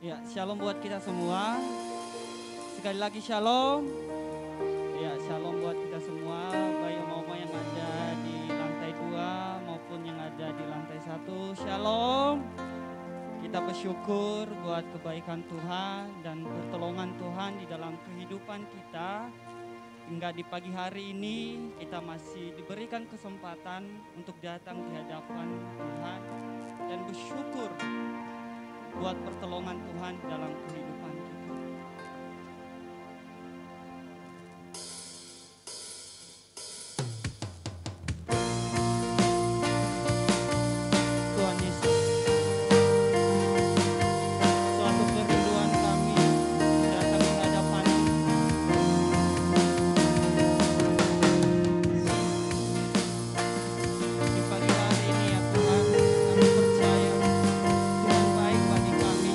Ya, shalom buat kita semua. Sekali lagi shalom. Ya, shalom buat kita semua, baik mau yang ada di lantai 2 maupun yang ada di lantai 1. Shalom. Kita bersyukur buat kebaikan Tuhan dan pertolongan Tuhan di dalam kehidupan kita. Hingga di pagi hari ini kita masih diberikan kesempatan untuk datang di hadapan Tuhan dan bersyukur buat pertolongan Tuhan dalam kehidupan kita. Tuhan Yesus, suatu kerinduan kami datang di hadapan-Mu. Di pagi hari ini ya Tuhan, kami percaya Tuhan baik bagi kami.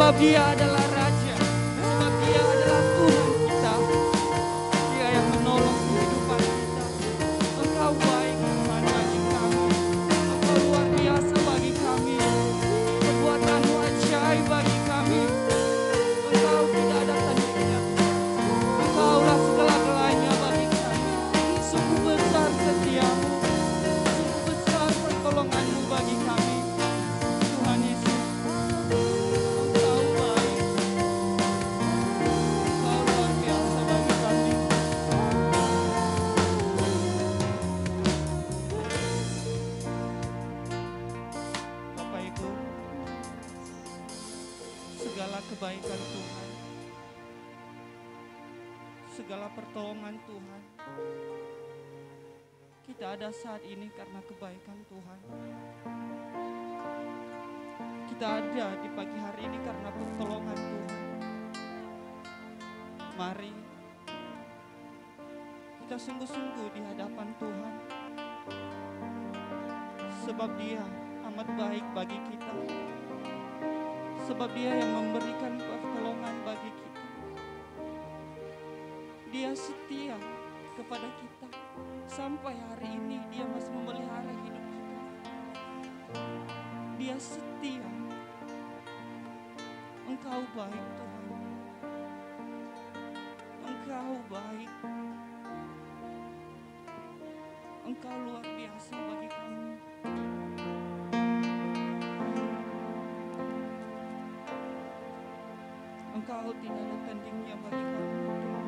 Sebab Dia adalah Raja, sebab Dia adalah Tuhan kita. Dia yang menolong kehidupan kita. Engkau baik Tuhan bagi kami. Engkau luar biasa bagi kami. Perbuatanmu ajaib bagi kami. Engkau tidak ada tandingnya. Engkaulah segala-galanya bagi kami. Sungguh besar setiamu, sungguh besar pertolonganmu bagi kami. Tuhan Yesus, Engkau baik. Engkau luar biasa bagi kami. Bapak Ibu, segala kebaikan Tuhan, segala pertolongan Tuhan, kita ada saat ini karena kebaikan Tuhan. Kita ada di pagi hari ini karena pertolongan Tuhan. Mari kita sungguh-sungguh di hadapan Tuhan, sebab Dia amat baik bagi kita, sebab Dia yang memberikan pertolongan bagi kita. Dia setia kepada kita sampai hari ini. Dia masih memelihara hidup kita. Dia setia. Engkau baik Tuhan, Engkau baik, Engkau luar biasa bagi kami. Engkau tidak ada tandingnya bagi kami Tuhan.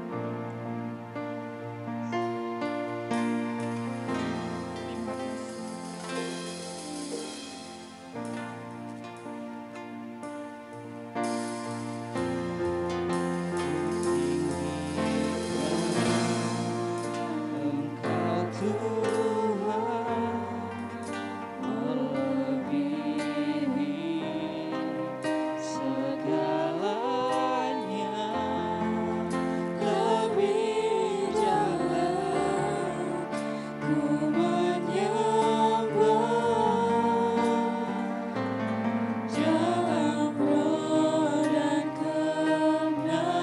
Terima kasih. Engkau Tuhan melebihi segalanya, lebih jalan ku menyembah, jalan roh dan kebenaran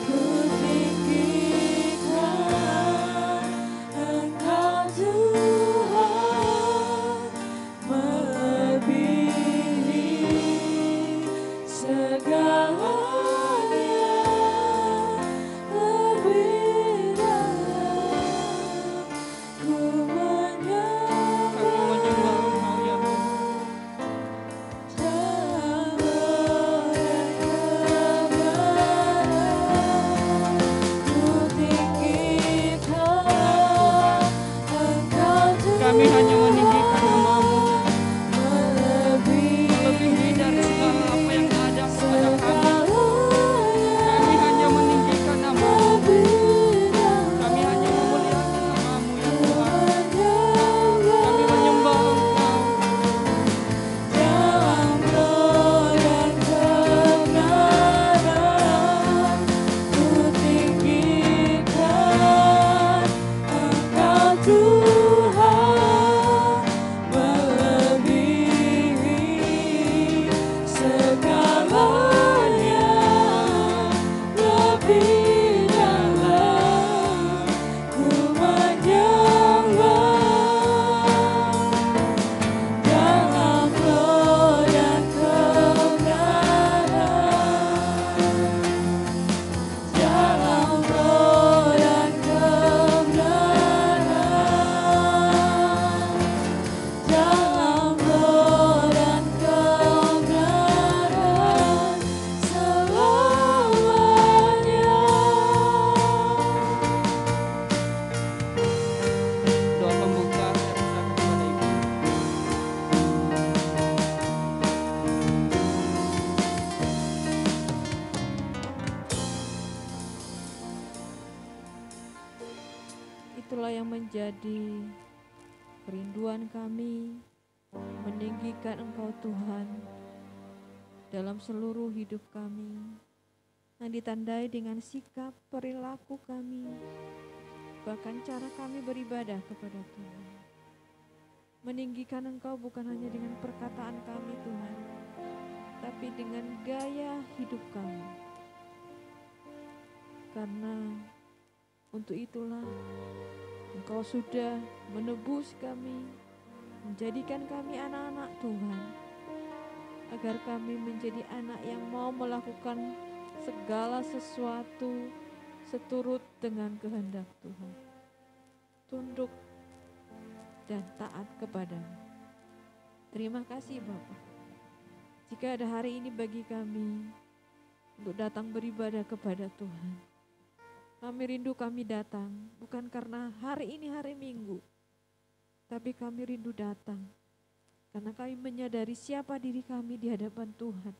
ku tinggikan. Engkau Tuhan melebihi segalanya, lebih dalam ku menyembah. Kami menyembah Engkau ya Tuhan. Jalan kebenaran ku tinggikan. Engkau Tuhan kami hanya meninggikan nama-Mu, melebihi dari segala apa yang ada kepada kami. Kami hanya meninggikan nama-Mu, kami hanya memuliakan nama-Mu ya Tuhan. Kami menyembah Engkau. Dalam roh dan kebenaran ku tinggikan. Engkau Tuhan melebihi segalanya, lebih dalam ku menyembah, dalam roh dan kebenaran, dalam roh dan kebenaran, dalam roh dan kebenaran selamanya. Doa pembuka saya persilakan kepada Ibu. Itulah yang menjadi kerinduan kami, meninggikan Engkau Tuhan dalam seluruh hidup kami, yang ditandai dengan sikap perilaku kami, bahkan cara kami beribadah kepada Tuhan. Meninggikan Engkau bukan hanya dengan perkataan kami Tuhan, tapi dengan gaya hidup kami. Karena untuk itulah Engkau sudah menebus kami, menjadikan kami anak-anak Tuhan, agar kami menjadi anak yang mau melakukan segala sesuatu seturut dengan kehendak Tuhan, tunduk dan taat kepadamu. Terima kasih Bapa. Jika ada hari ini bagi kami untuk datang beribadah kepada Tuhan, kami rindu kami datang bukan karena hari ini hari Minggu, tapi kami rindu datang karena kami menyadari siapa diri kami di hadapan Tuhan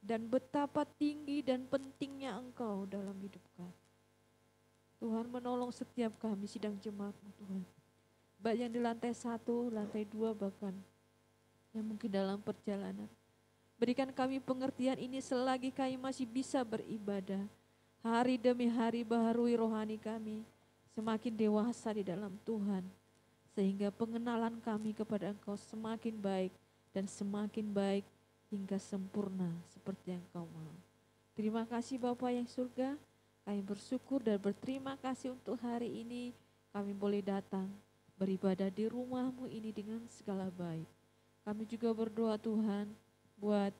dan betapa tinggi dan pentingnya Engkau dalam hidup kami. Tuhan menolong setiap kami sidang jemaat-Mu Tuhan, baik yang di lantai 1, lantai 2, bahkan yang mungkin dalam perjalanan. Berikan kami pengertian ini selagi kami masih bisa beribadah. Hari demi hari baharui rohani kami, semakin dewasa di dalam Tuhan, sehingga pengenalan kami kepada Engkau semakin baik dan semakin baik hingga sempurna seperti yang Engkau mau. Terima kasih Bapa yang surga, kami bersyukur dan berterima kasih untuk hari ini kami boleh datang beribadah di rumah-Mu ini dengan segala baik. Kami juga berdoa Tuhan buat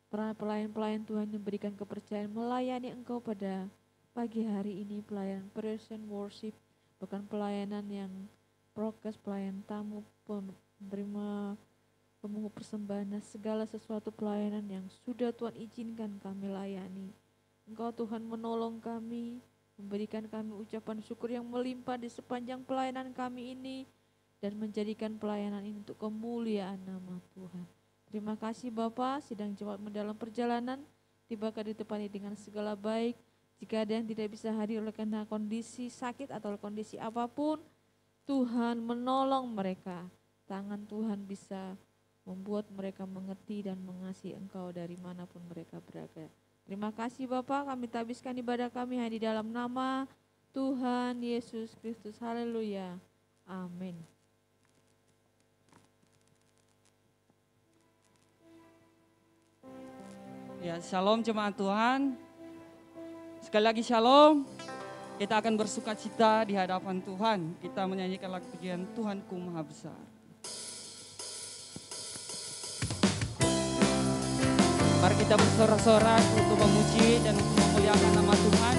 para pelayan-pelayan Tuhan yang berikan kepercayaan melayani Engkau pada pagi hari ini, pelayanan praise and worship, bahkan pelayanan yang prokes, pelayanan tamu, penerima pemungut persembahan, segala sesuatu pelayanan yang sudah Tuhan izinkan kami layani. Engkau Tuhan menolong kami, memberikan kami ucapan syukur yang melimpah di sepanjang pelayanan kami ini, dan menjadikan pelayanan ini untuk kemuliaan nama Tuhan. Terima kasih Bapa, sidang jemaat dalam perjalanan tibakan ditepani dengan segala baik. Jika ada yang tidak bisa hadir oleh karena kondisi sakit atau kondisi apapun, Tuhan menolong mereka. Tangan Tuhan bisa membuat mereka mengerti dan mengasihi Engkau dari manapun mereka berada. Terima kasih Bapa, kami tabiskan ibadah kami hanya di dalam nama Tuhan Yesus Kristus. Haleluya. Amin. Ya, shalom jemaat Tuhan. Sekali lagi shalom. Kita akan bersuka cita di hadapan Tuhan. Kita menyanyikan lagu pujian Tuhanku Maha Besar. Mari kita bersorak-sorak untuk memuji dan untuk memuliakan nama Tuhan.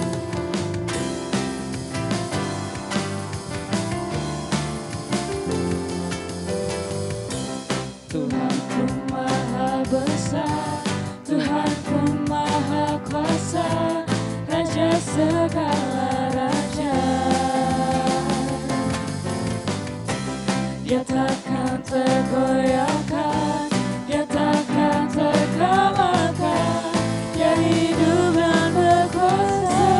Tuhanku Maha Besar, Tuhanku Maha Kuasa, Raja segala raja. Dia takkan tergoyahkan, Dia takkan terkalahkan, Dia hidup dan berkuasa.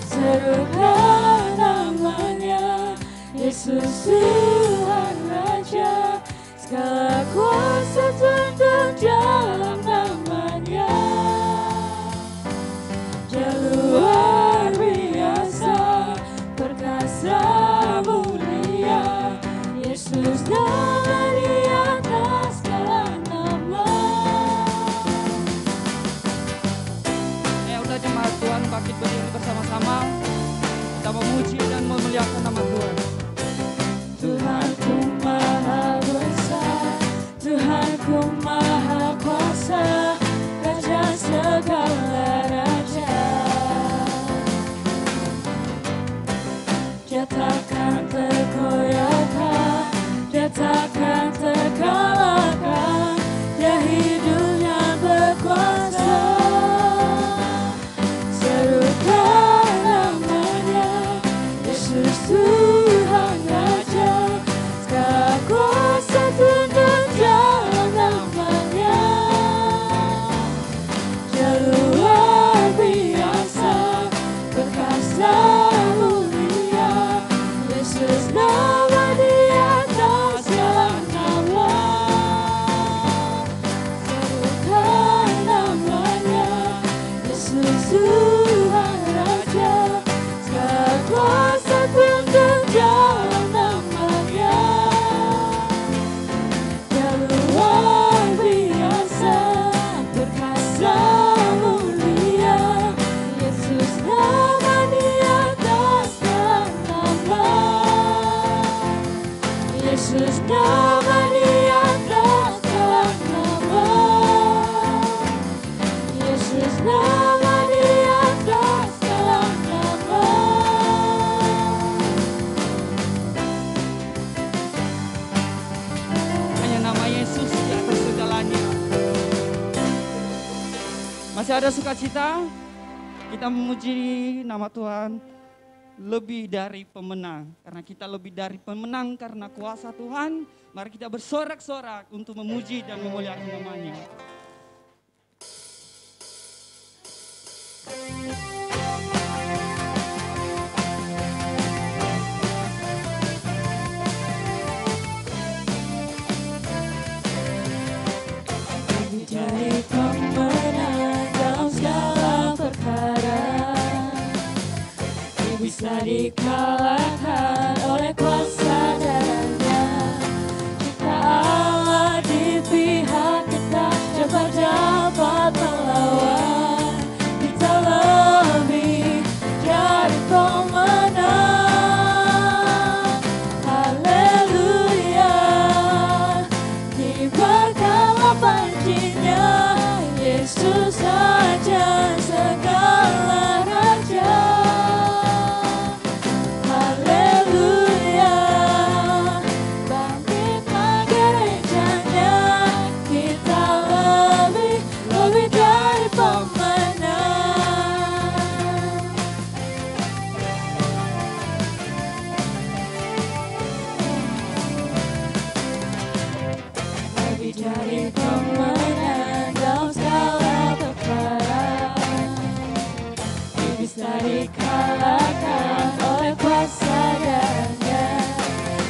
Serukan namanya, Yesus Tuhan Raja. Segala kuasa tunduk dalam namanya. Dia luar biasa, perkasa mulia. Yesus nama di atas segala nama. Ya udah jemaat Tuhan, bangkit berdiri bersama-sama. Kita memuji dan memuliakan nama Tuhan. Tuhanku Maha Besar, Tuhanku Maha Kuasa, Raja segala raja. Dia takkan tergoyahkan, Dia takkan terkalahkan, Dia hidupnya berkuasa. Serukan namanya, Yesus Tuhan Raja. Segala kuasa tunduk dalam namanya. Dia luar biasa, perkasa mulia. Yesus nama di atas segala Yesus nama di atas segala nama. Yesus nama di atas segala nama. Hanya nama Yesus di atas segalanya. Masih ada sukacita? Kita memuji nama Tuhan lebih dari pemenang. Karena kita lebih dari pemenang karena kuasa Tuhan. Mari kita bersorak-sorak untuk memuji dan memuliakan nama-Nya. Jadi pemenang dalam segala perkara, bisa dikalahkan oleh kuasa darahnya. Jika Allah di pihak kita, siapa dapat melawan? Kita lebih dari pemenang. Haleluya, kibarkanlah pancinya, Yesus saja segala raja. Haleluya, bangkitlah gerejanya, kita lebih dari pemenang. Lebih dari pemenang dalam segala perkara, bisa dikalahkan oleh kuasa darahnya.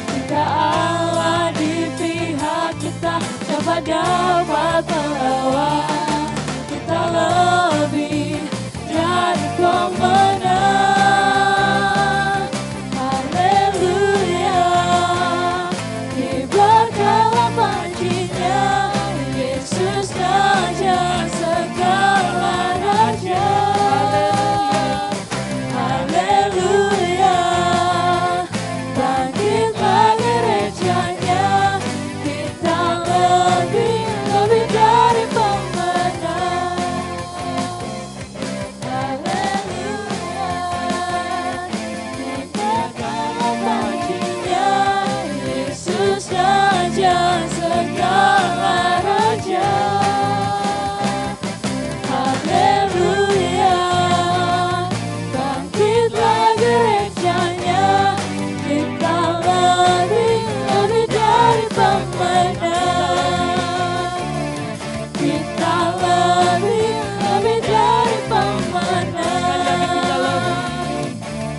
Jika Allah di pihak kita, siapa dapat melawan? Kita lebih dari pemenang. Haleluya, kibarkanlah pancinya, Yesus Raja segala raja. Haleluya, bangkitlah gerejanya, kita lebih dari pemenang. Haleluya, kibarkanlah pancinya, Yesus Raja segala raja. Haleluya, bangkitlah gerejanya, kita lebih dari pemenang. Kita lebih dari pemenang.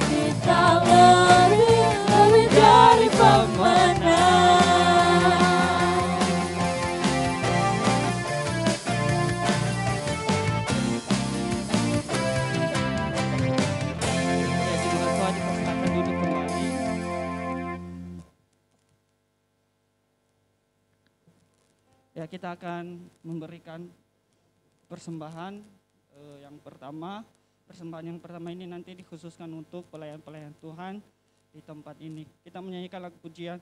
Kita lebih dari pemenang. Ya, jemaat Tuhan dipersilakan duduk kembali. Ya, kita akan memberikan persembahan yang pertama. Persembahan yang pertama ini nanti dikhususkan untuk pelayan-pelayan Tuhan di tempat ini. Kita menyanyikan lagu pujian.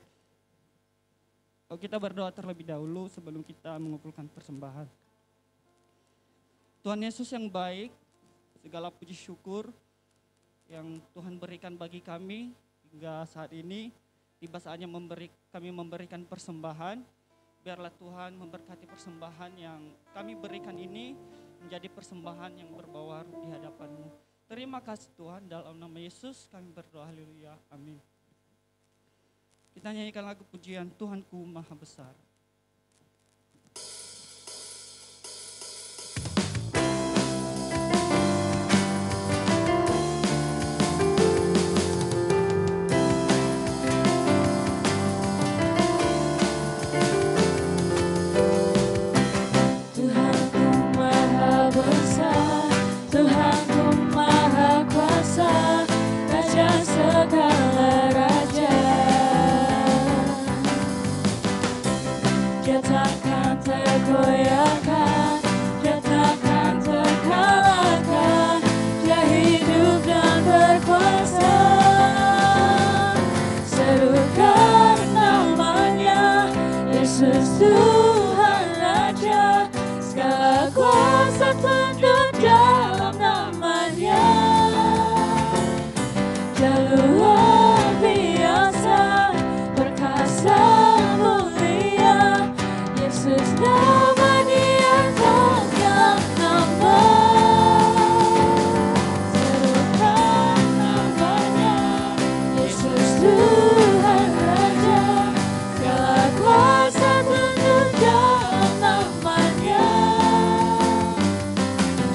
Kita berdoa terlebih dahulu sebelum kita mengumpulkan persembahan. Tuhan Yesus yang baik, segala puji syukur yang Tuhan berikan bagi kami hingga saat ini. Tiba saatnya kami memberikan persembahan. Biarlah Tuhan memberkati persembahan yang kami berikan ini menjadi persembahan yang berbau harum di hadapan-Mu. Terima kasih Tuhan, dalam nama Yesus kami berdoa, haleluya, amin. Kita nyanyikan lagu pujian Tuhanku Maha Besar. Tuhanku Maha Besar, Tuhanku Maha Kuasa, Raja segala raja. luar biasa, perkasa mulia, Yesus nama di atas nama, serukan namanya, Yesus Tuhan Raja, segala kuasa tunduk dalam namanya.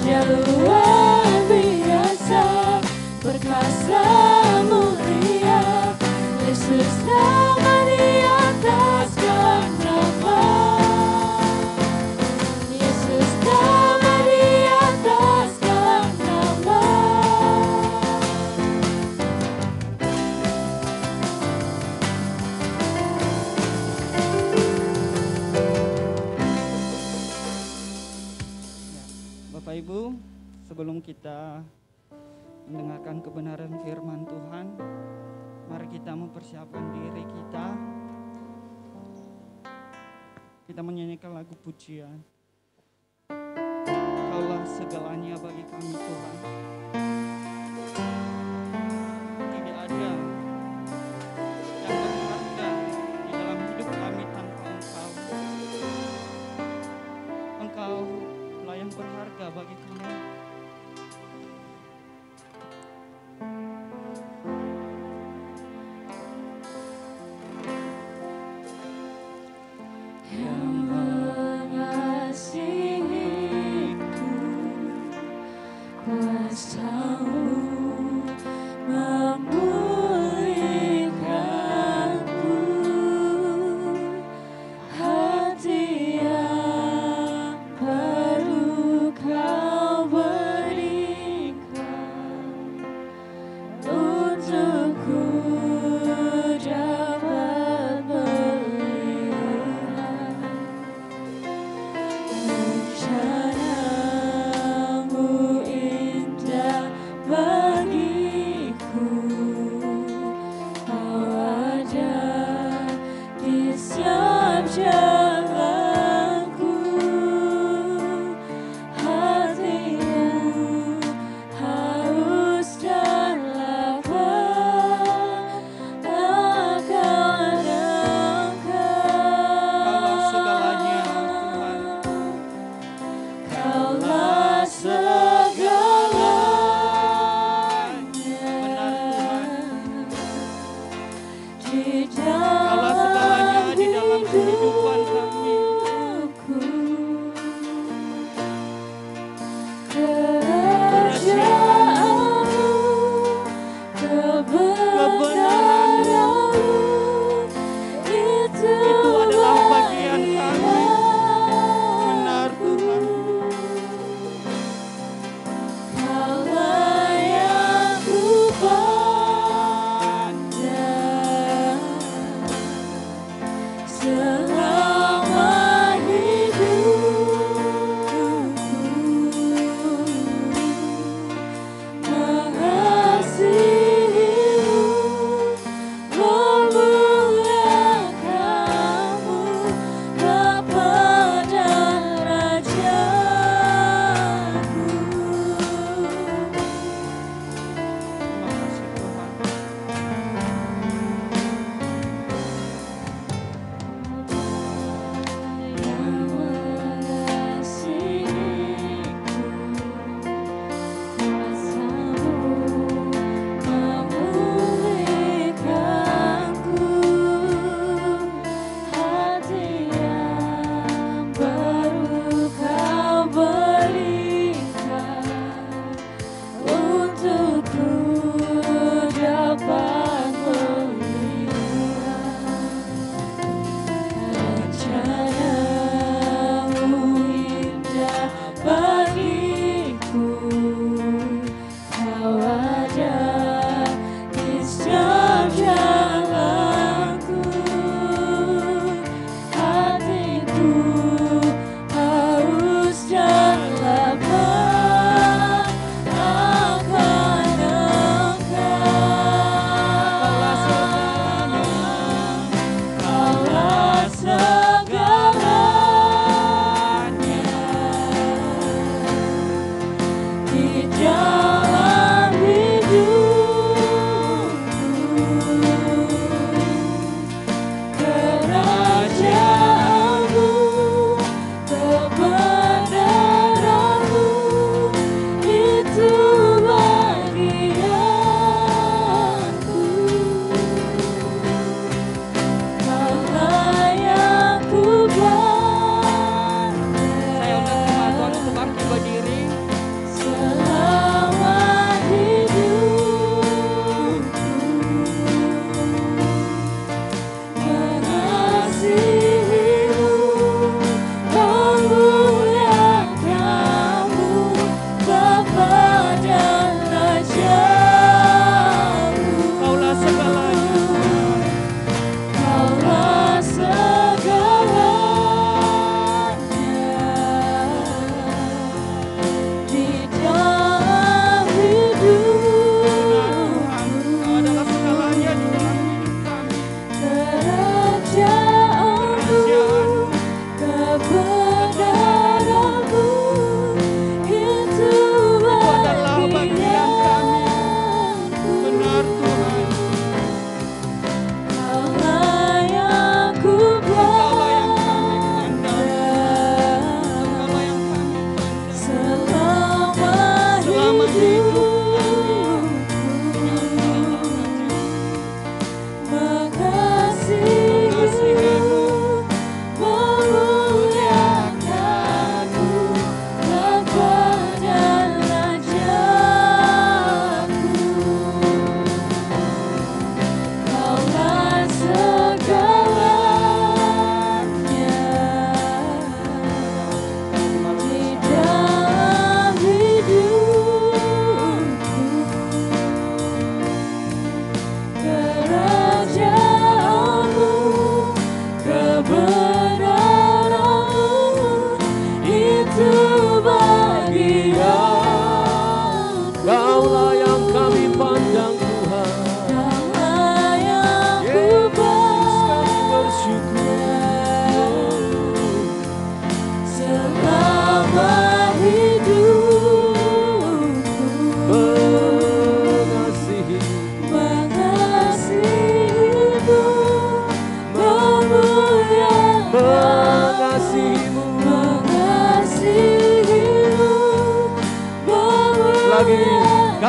Dia luar biasa, perkasa mulia, Yesus nama di atas segala nama, Yesus nama di atas segala nama. Bapak Ibu, sebelum kita mendengarkan kebenaran firman Tuhan, mari kita mempersiapkan diri kita. Kita menyanyikan lagu pujian. Kaulah segalanya bagi kami Tuhan. Tidak ada yang berharga di dalam hidup kami tanpa Engkau. Engkau lah yang berharga bagi kami. Yang mengasihiku, kuasa-Mu memulihkanku, hati yang perlu Kau berikan, untukku dapat melihat rencana-Mu indah bagiku. Kau ada di setiap jalanku, hati yang haus dan lapar akan Kaulah segalanya Tuhan. Kaulah segalanya. Benar Tuhan. Di Kaulah segalanya di dalam kehidupan kami. hidupku, kerajaan-Mu, kebenaran-Mu, itu adalah bagian kami. Benar Tuhan. Kaulah yang ku pandang selama hidupku, mengasihi-Mu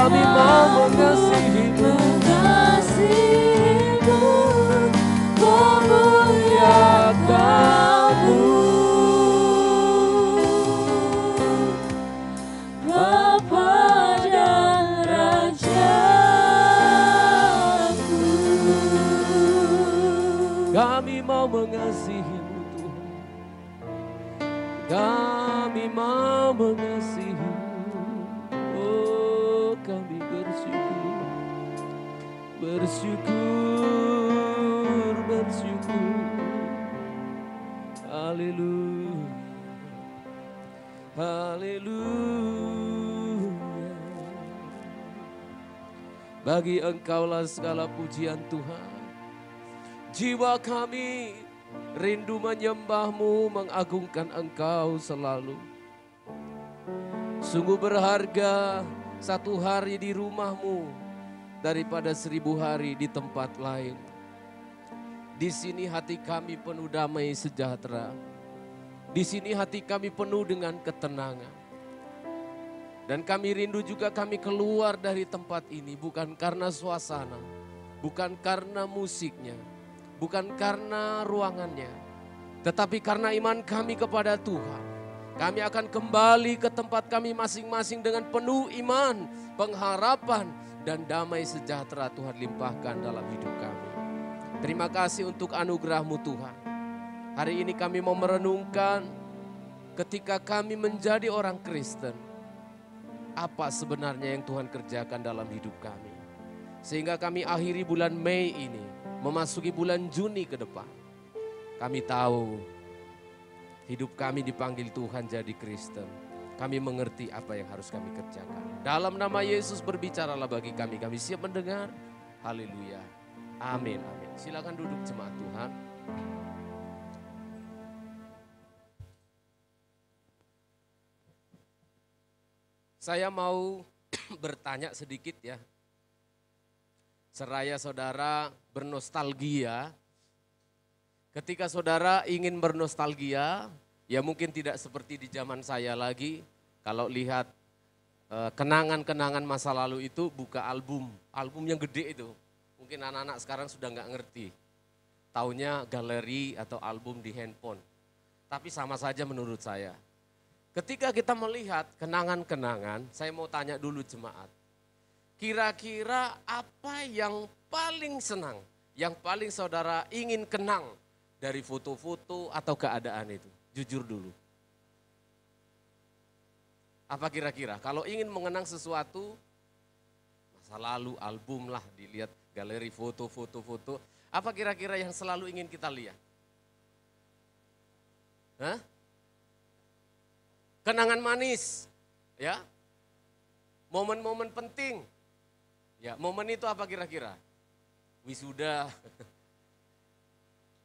Kami mau mengasihimu, memuliakanmu, Bapa dan Rajaku. kami mau mengasihimu Tuhan. Kami mau mengasihimu. Oh, kami bersyukur, bersyukur, bersyukur. Haleluya, haleluya. Bagi Engkaulah segala pujian Tuhan. Jiwa kami rindu menyembah-Mu, mengagungkan Engkau selalu. Sungguh berharga satu hari di rumah-Mu daripada 1000 hari di tempat lain. Di sini hati kami penuh damai sejahtera. Di sini hati kami penuh dengan ketenangan. Dan kami rindu juga kami keluar dari tempat ini bukan karena suasana, bukan karena musiknya, bukan karena ruangannya, tetapi karena iman kami kepada Tuhan. Kami akan kembali ke tempat kami masing-masing dengan penuh iman, pengharapan, dan damai sejahtera Tuhan limpahkan dalam hidup kami. Terima kasih untuk anugerah-Mu Tuhan. Hari ini kami mau merenungkan ketika kami menjadi orang Kristen, apa sebenarnya yang Tuhan kerjakan dalam hidup kami. Sehingga kami akhiri bulan Mei ini, memasuki bulan Juni ke depan. Kami tahu hidup kami dipanggil Tuhan jadi Kristen. Kami mengerti apa yang harus kami kerjakan. Dalam nama Yesus berbicaralah bagi kami. Kami siap mendengar. Haleluya. Amin. Amin. Silakan duduk jemaat Tuhan. Saya mau bertanya sedikit ya. Seraya saudara bernostalgia. Ketika saudara ingin bernostalgia, ya mungkin tidak seperti di zaman saya lagi. Kalau lihat kenangan-kenangan masa lalu itu buka album yang gede itu. Mungkin anak-anak sekarang sudah nggak ngerti. Taunya galeri atau album di handphone. Tapi sama saja menurut saya. Ketika kita melihat kenangan-kenangan, saya mau tanya dulu jemaat. Kira-kira apa yang paling senang, yang paling saudara ingin kenang dari foto-foto atau keadaan itu? Jujur dulu. Apa kira-kira? Kalau ingin mengenang sesuatu, masa lalu, album lah, dilihat galeri foto-foto. Apa kira-kira yang selalu ingin kita lihat? Hah? Kenangan manis, ya. Momen-momen penting. Ya, momen itu apa kira-kira? Wisuda,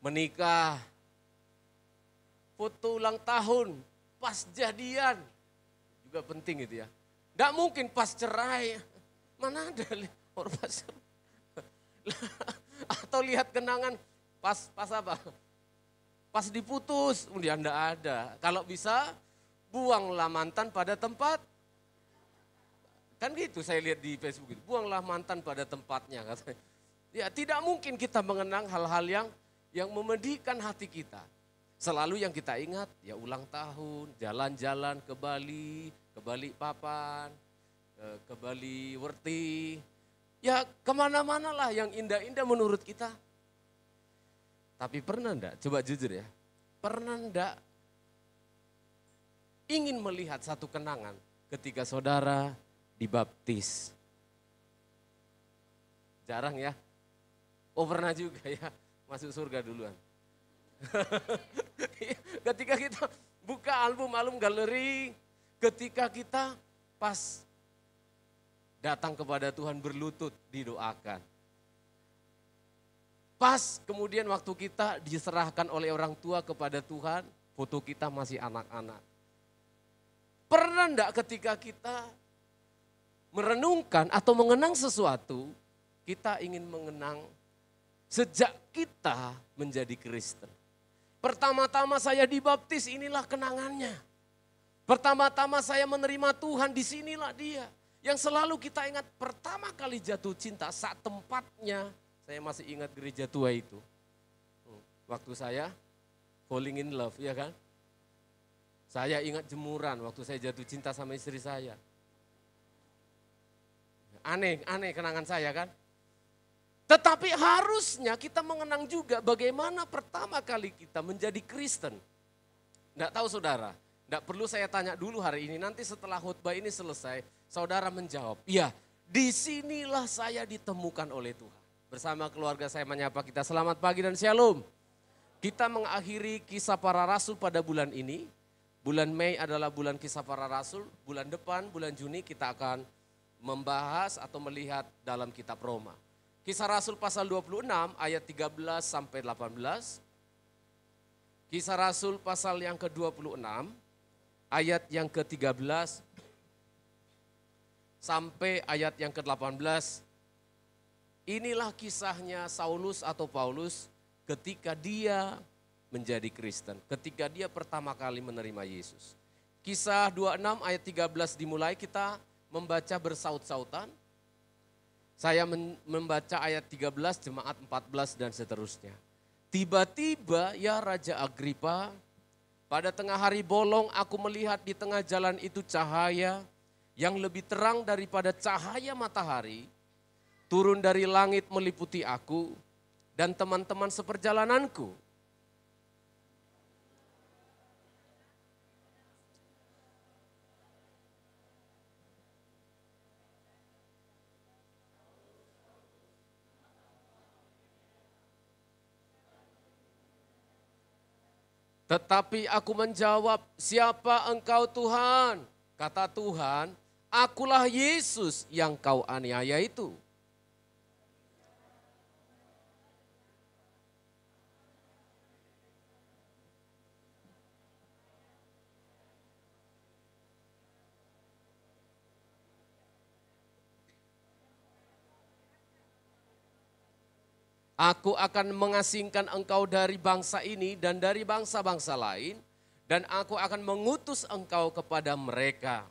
menikah, foto ulang tahun, pas jadian, juga penting itu ya. Nggak mungkin pas cerai, mana ada orang pas cerai. Atau lihat kenangan pas apa? Pas diputus, kemudian enggak ada. Kalau bisa, buanglah mantan pada tempat. Kan gitu saya lihat di Facebook itu, buanglah mantan pada tempatnya katanya. Ya tidak mungkin kita mengenang hal-hal yang memedihkan hati kita. Selalu yang kita ingat ya ulang tahun, jalan-jalan ke Bali, ke Balikpapan, ke Bali Werti. Ya kemana-mana lah yang indah-indah menurut kita. Tapi pernah enggak, coba jujur ya, pernah enggak ingin melihat satu kenangan ketika saudara dibaptis? Jarang ya. Oh pernah juga ya, masuk surga duluan. Ketika kita buka album-album galeri, ketika kita pas datang kepada Tuhan berlutut didoakan. Pas kemudian waktu kita diserahkan oleh orang tua kepada Tuhan, foto kita masih anak-anak. Pernah enggak ketika kita merenungkan atau mengenang sesuatu, kita ingin mengenang sejak kita menjadi Kristen. Pertama-tama saya dibaptis, inilah kenangannya. Pertama-tama saya menerima Tuhan, disinilah dia. Yang selalu kita ingat pertama kali jatuh cinta saat tempatnya, saya masih ingat gereja tua itu. Waktu saya falling in love, ya kan? Saya ingat jemuran waktu saya jatuh cinta sama istri saya. Aneh kenangan saya kan? Tetapi harusnya kita mengenang juga bagaimana pertama kali kita menjadi Kristen. Enggak tahu saudara, enggak perlu saya tanya dulu hari ini, nanti setelah khotbah ini selesai, saudara menjawab, iya, disinilah saya ditemukan oleh Tuhan. Bersama keluarga saya menyapa kita, selamat pagi dan shalom. Kita mengakhiri kisah para rasul pada bulan ini. Bulan Mei adalah bulan kisah para rasul, bulan depan, bulan Juni kita akan membahas atau melihat dalam kitab Roma. Kisah Rasul pasal 26 ayat 13 sampai 18. Kisah Rasul pasal yang ke-26 ayat yang ke-13 sampai ayat yang ke-18. Inilah kisahnya Saulus atau Paulus ketika dia menjadi Kristen, ketika dia pertama kali menerima Yesus. Kisah 26 ayat 13 dimulai, kita membaca bersaut-sautan. Saya membaca ayat 13, jemaat 14 dan seterusnya. Tiba-tiba ya Raja Agripa, pada tengah hari bolong aku melihat di tengah jalan itu cahaya yang lebih terang daripada cahaya matahari, turun dari langit meliputi aku dan teman-teman seperjalananku. Tetapi aku menjawab, siapa engkau Tuhan? Kata Tuhan, akulah Yesus yang kau aniaya itu. Aku akan mengasingkan engkau dari bangsa ini dan dari bangsa-bangsa lain, dan aku akan mengutus engkau kepada mereka.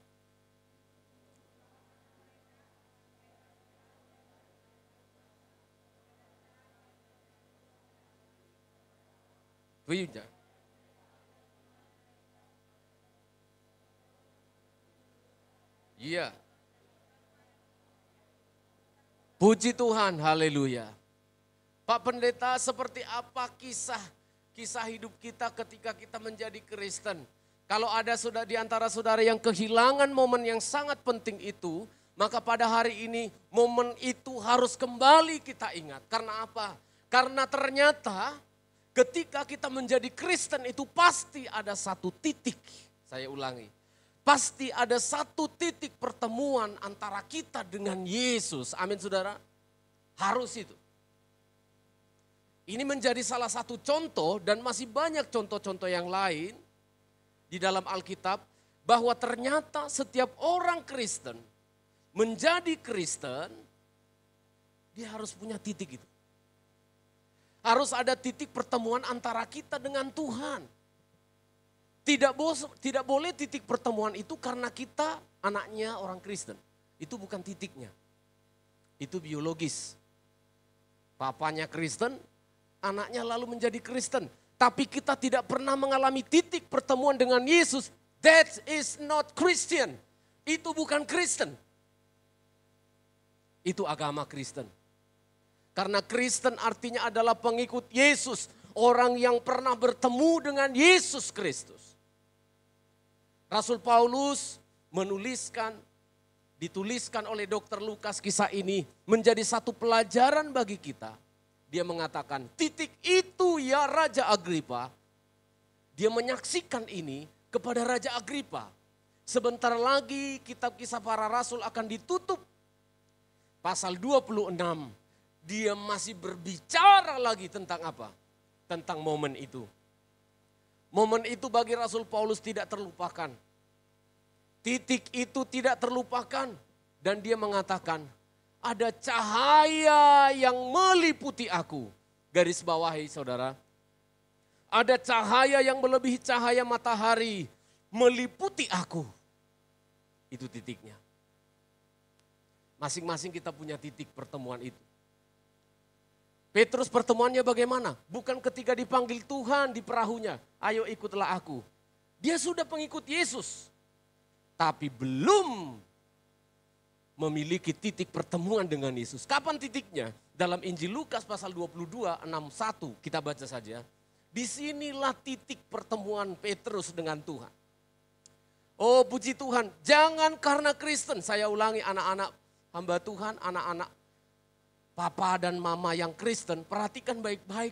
Iya. Puji Tuhan, haleluya. Pak Pendeta, seperti apa kisah hidup kita ketika kita menjadi Kristen? Kalau ada di antara saudara yang kehilangan momen yang sangat penting itu, maka pada hari ini momen itu harus kembali kita ingat. Karena apa? Karena ternyata ketika kita menjadi Kristen itu pasti ada satu titik, saya ulangi. Pasti ada satu titik pertemuan antara kita dengan Yesus. Amin saudara. Harus itu. Ini menjadi salah satu contoh dan masih banyak contoh-contoh yang lain di dalam Alkitab. Bahwa ternyata setiap orang Kristen menjadi Kristen, dia harus punya titik itu. Harus ada titik pertemuan antara kita dengan Tuhan. Tidak boleh titik pertemuan itu karena kita anaknya orang Kristen. Itu bukan titiknya. Itu biologis. Papanya Kristen, anaknya lalu menjadi Kristen. Tapi kita tidak pernah mengalami titik pertemuan dengan Yesus. That is not Christian. Itu bukan Kristen. Itu agama Kristen. Karena Kristen artinya adalah pengikut Yesus. Orang yang pernah bertemu dengan Yesus Kristus. Rasul Paulus dituliskan oleh Dr. Lukas kisah ini menjadi satu pelajaran bagi kita. Dia mengatakan, titik itu ya Raja Agripa. Dia menyaksikan ini kepada Raja Agripa. Sebentar lagi kitab kisah para rasul akan ditutup. Pasal 26, dia masih berbicara lagi tentang apa? Tentang momen itu. Momen itu bagi Rasul Paulus tidak terlupakan. Titik itu tidak terlupakan. Dan dia mengatakan, ada cahaya yang meliputi aku. Garis bawahi saudara. Ada cahaya yang melebihi cahaya matahari. Meliputi aku. Itu titiknya. Masing-masing kita punya titik pertemuan itu. Petrus pertemuannya bagaimana? Bukan ketika dipanggil Tuhan di perahunya, ayo ikutlah aku. Dia sudah pengikut Yesus, tapi belum memiliki titik pertemuan dengan Yesus. Kapan titiknya? Dalam Injil Lukas pasal 22, 61, kita baca saja. Disinilah titik pertemuan Petrus dengan Tuhan. Oh puji Tuhan, jangan karena Kristen, saya ulangi anak-anak hamba Tuhan, anak-anak papa dan mama yang Kristen, perhatikan baik-baik.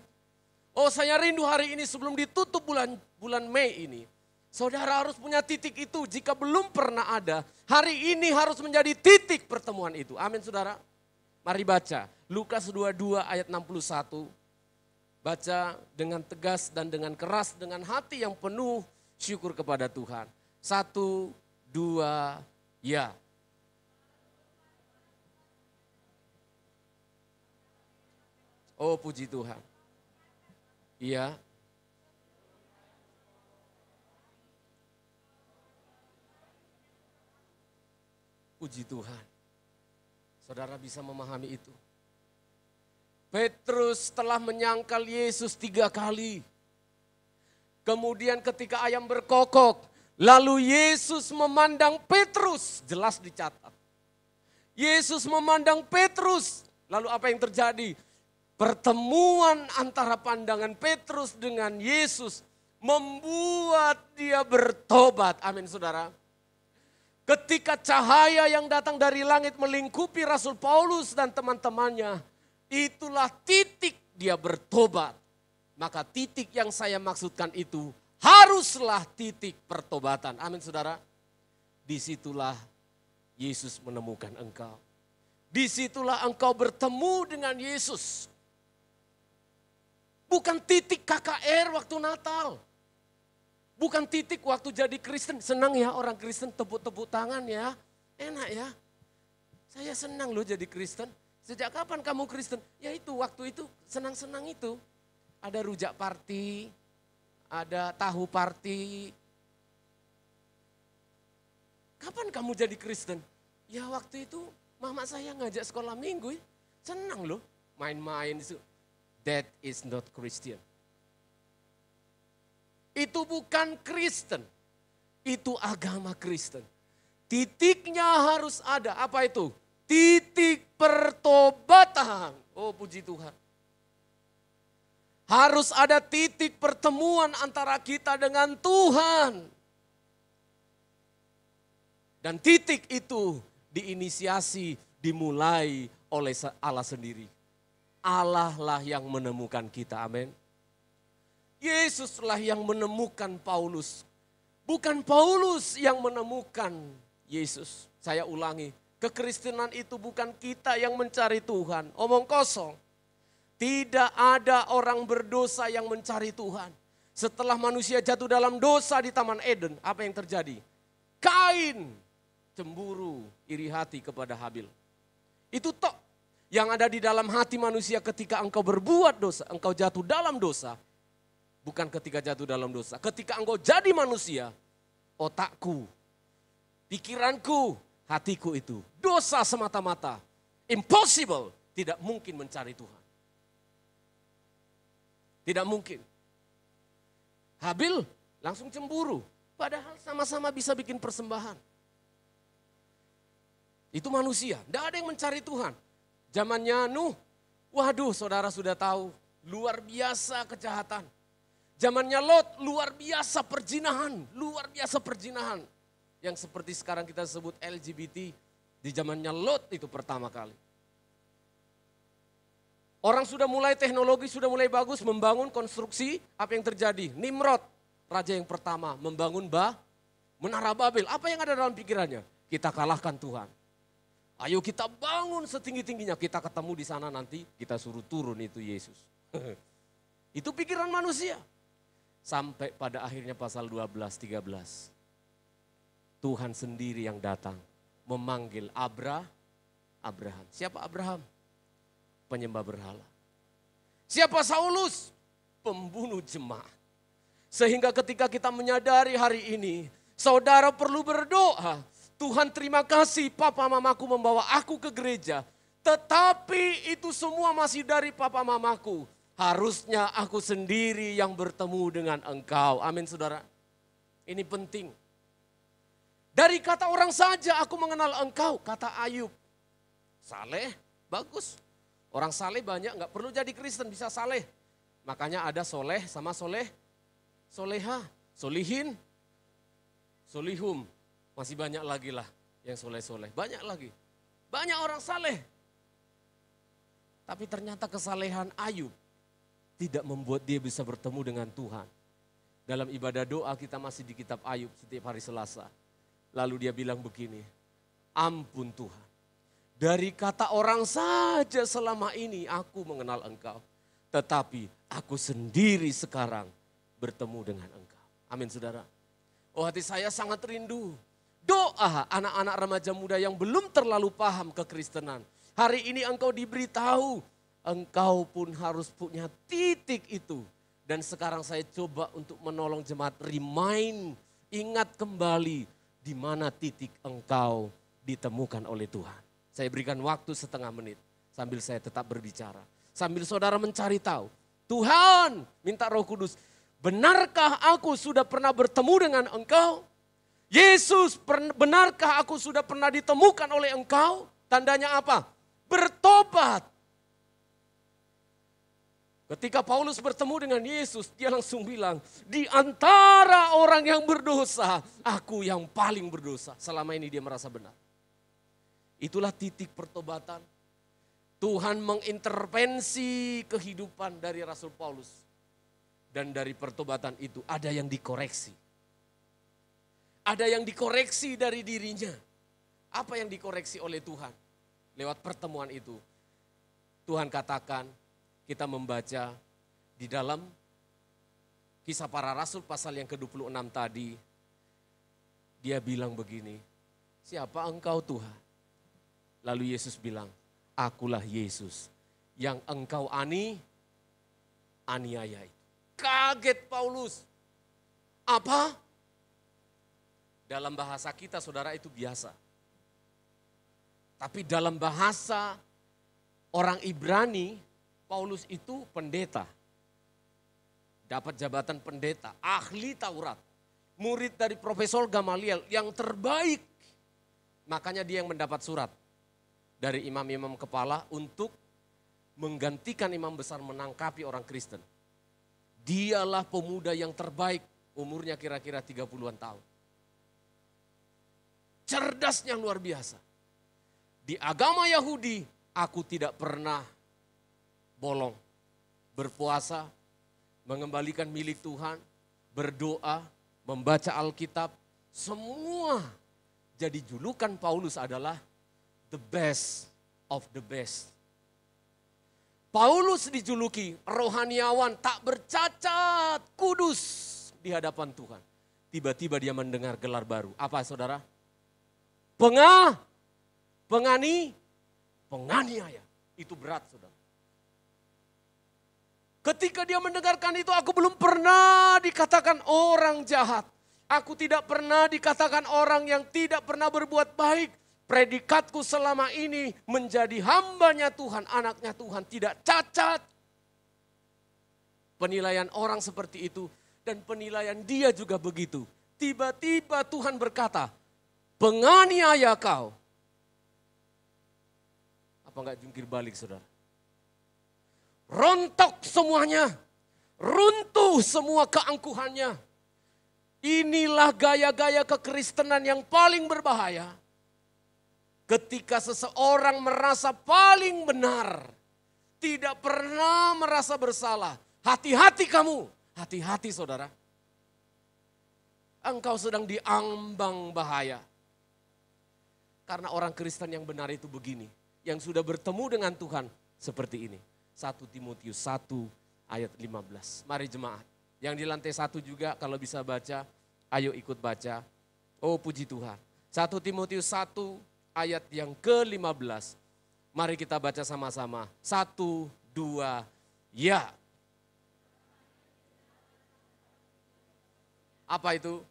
Oh saya rindu hari ini sebelum ditutup bulan Mei ini. Saudara harus punya titik itu, jika belum pernah ada, hari ini harus menjadi titik pertemuan itu. Amin saudara. Mari baca, Lukas 22 ayat 61. Baca dengan tegas dan dengan keras, dengan hati yang penuh syukur kepada Tuhan. 1, 2, ya. Oh puji Tuhan. Iya. Puji Tuhan. Saudara bisa memahami itu. Petrus telah menyangkal Yesus 3 kali. Kemudian ketika ayam berkokok, lalu Yesus memandang Petrus, jelas dicatat. Yesus memandang Petrus, lalu apa yang terjadi? Pertemuan antara pandangan Petrus dengan Yesus membuat dia bertobat. Amin saudara. Ketika cahaya yang datang dari langit melingkupi Rasul Paulus dan teman-temannya, itulah titik dia bertobat. Maka titik yang saya maksudkan itu haruslah titik pertobatan. Amin saudara. Disitulah Yesus menemukan engkau. Disitulah engkau bertemu dengan Yesus. Bukan titik KKR waktu Natal. Bukan titik waktu jadi Kristen. Senang ya orang Kristen tepuk-tepuk tangan ya. Enak ya. Saya senang loh jadi Kristen. Sejak kapan kamu Kristen? Ya itu waktu itu senang-senang itu. Ada rujak party, ada tahu party. Kapan kamu jadi Kristen? Ya waktu itu mama saya ngajak sekolah minggu. Senang loh main-main itu. That is not Christian. Itu bukan Kristen. Itu agama Kristen. Titiknya harus ada. Apa itu? Titik pertobatan. Oh puji Tuhan. Harus ada titik pertemuan antara kita dengan Tuhan. Dan titik itu diinisiasi, dimulai oleh Allah sendiri. Allah lah yang menemukan kita, amin. Yesuslah yang menemukan Paulus. Bukan Paulus yang menemukan Yesus. Saya ulangi, kekristenan itu bukan kita yang mencari Tuhan. Omong kosong. Tidak ada orang berdosa yang mencari Tuhan. Setelah manusia jatuh dalam dosa di Taman Eden, apa yang terjadi? Kain cemburu, iri hati kepada Habil. Itu tok yang ada di dalam hati manusia ketika engkau berbuat dosa, engkau jatuh dalam dosa. Bukan ketika jatuh dalam dosa, ketika engkau jadi manusia, otakku, pikiranku, hatiku itu dosa semata-mata. Impossible, tidak mungkin mencari Tuhan. Tidak mungkin. Habil langsung cemburu, padahal sama-sama bisa bikin persembahan. Itu manusia, tidak ada yang mencari Tuhan. Zamannya Nuh, waduh saudara sudah tahu, luar biasa kejahatan. Zamannya Lot, luar biasa perzinahan, luar biasa perzinahan. Yang seperti sekarang kita sebut LGBT, di zamannya Lot itu pertama kali. Orang sudah mulai teknologi, sudah mulai bagus membangun konstruksi, apa yang terjadi? Nimrod, raja yang pertama membangun Menara Babel. Apa yang ada dalam pikirannya? Kita kalahkan Tuhan. Ayo kita bangun setinggi-tingginya, kita ketemu di sana nanti, kita suruh turun itu Yesus. Itu pikiran manusia. Sampai pada akhirnya pasal 12-13. Tuhan sendiri yang datang memanggil Abraham. Siapa Abraham? Penyembah berhala. Siapa Saulus? Pembunuh jemaat. Sehingga ketika kita menyadari hari ini, saudara perlu berdoa. Tuhan terima kasih papa mamaku membawa aku ke gereja. Tetapi itu semua masih dari papa mamaku. Harusnya aku sendiri yang bertemu dengan engkau. Amin saudara. Ini penting. Dari kata orang saja aku mengenal engkau, kata Ayub. Saleh, bagus. Orang saleh banyak, gak perlu jadi Kristen, bisa saleh. Makanya ada soleh sama soleha, solihin, solihum. Masih banyak lagi lah yang soleh-soleh, banyak lagi. Banyak orang saleh. Tapi ternyata kesalehan Ayub tidak membuat dia bisa bertemu dengan Tuhan. Dalam ibadah doa kita masih di kitab Ayub setiap hari Selasa. Lalu dia bilang begini, ampun Tuhan. Dari kata orang saja selama ini aku mengenal engkau. Tetapi aku sendiri sekarang bertemu dengan engkau. Amin saudara. Oh hati saya sangat rindu. Doa anak-anak remaja muda yang belum terlalu paham kekristenan. Hari ini engkau diberitahu, engkau pun harus punya titik itu. Dan sekarang saya coba untuk menolong jemaat ingat kembali di mana titik engkau ditemukan oleh Tuhan. Saya berikan waktu setengah menit sambil saya tetap berbicara. Sambil saudara mencari tahu, Tuhan minta Roh Kudus, benarkah aku sudah pernah bertemu dengan engkau? Yesus, benarkah aku sudah pernah ditemukan oleh engkau? Tandanya apa? Bertobat. Ketika Paulus bertemu dengan Yesus, dia langsung bilang, di antara orang yang berdosa, aku yang paling berdosa. Selama ini dia merasa benar. Itulah titik pertobatan. Tuhan mengintervensi kehidupan dari Rasul Paulus. Dan dari pertobatan itu ada yang dikoreksi. Ada yang dikoreksi dari dirinya. Apa yang dikoreksi oleh Tuhan? Lewat pertemuan itu. Tuhan katakan, kita membaca di dalam Kisah Para Rasul pasal yang ke-26 tadi. Dia bilang begini, siapa engkau Tuhan? Lalu Yesus bilang, akulah Yesus yang engkau aniaya itu. Kaget Paulus. Apa? Dalam bahasa kita saudara itu biasa. Tapi dalam bahasa orang Ibrani, Paulus itu pendeta. Dapat jabatan pendeta, ahli Taurat. Murid dari Profesor Gamaliel yang terbaik. Makanya dia yang mendapat surat dari imam-imam kepala untuk menggantikan imam besar menangkapi orang Kristen. Dialah pemuda yang terbaik, umurnya kira-kira 30-an tahun. Cerdasnya luar biasa. Di agama Yahudi, aku tidak pernah bolong. Berpuasa, mengembalikan milik Tuhan, berdoa, membaca Alkitab. Semua jadi julukan Paulus adalah the best of the best. Paulus dijuluki rohaniawan tak bercacat, kudus di hadapan Tuhan. Tiba-tiba dia mendengar gelar baru. Apa saudara? Penganiaya. Itu berat saudara. Ketika dia mendengarkan itu, aku belum pernah dikatakan orang jahat. Aku tidak pernah dikatakan orang yang tidak pernah berbuat baik. Predikatku selama ini menjadi hambanya Tuhan, anaknya Tuhan, tidak cacat. Penilaian orang seperti itu dan penilaian dia juga begitu. Tiba-tiba Tuhan berkata, penganiaya kau. Apa enggak jungkir balik saudara? Rontok semuanya, runtuh semua keangkuhannya. Inilah gaya-gaya kekristenan yang paling berbahaya. Ketika seseorang merasa paling benar, tidak pernah merasa bersalah. Hati-hati kamu, hati-hati saudara. Engkau sedang diambang bahaya. Karena orang Kristen yang benar itu begini, yang sudah bertemu dengan Tuhan seperti ini. 1 Timotius 1 ayat 15. Mari jemaat. Yang di lantai 1 juga kalau bisa baca, ayo ikut baca. Oh puji Tuhan. 1 Timotius 1 ayat yang ke-15. Mari kita baca sama-sama. 1, 2, ya. Apa itu?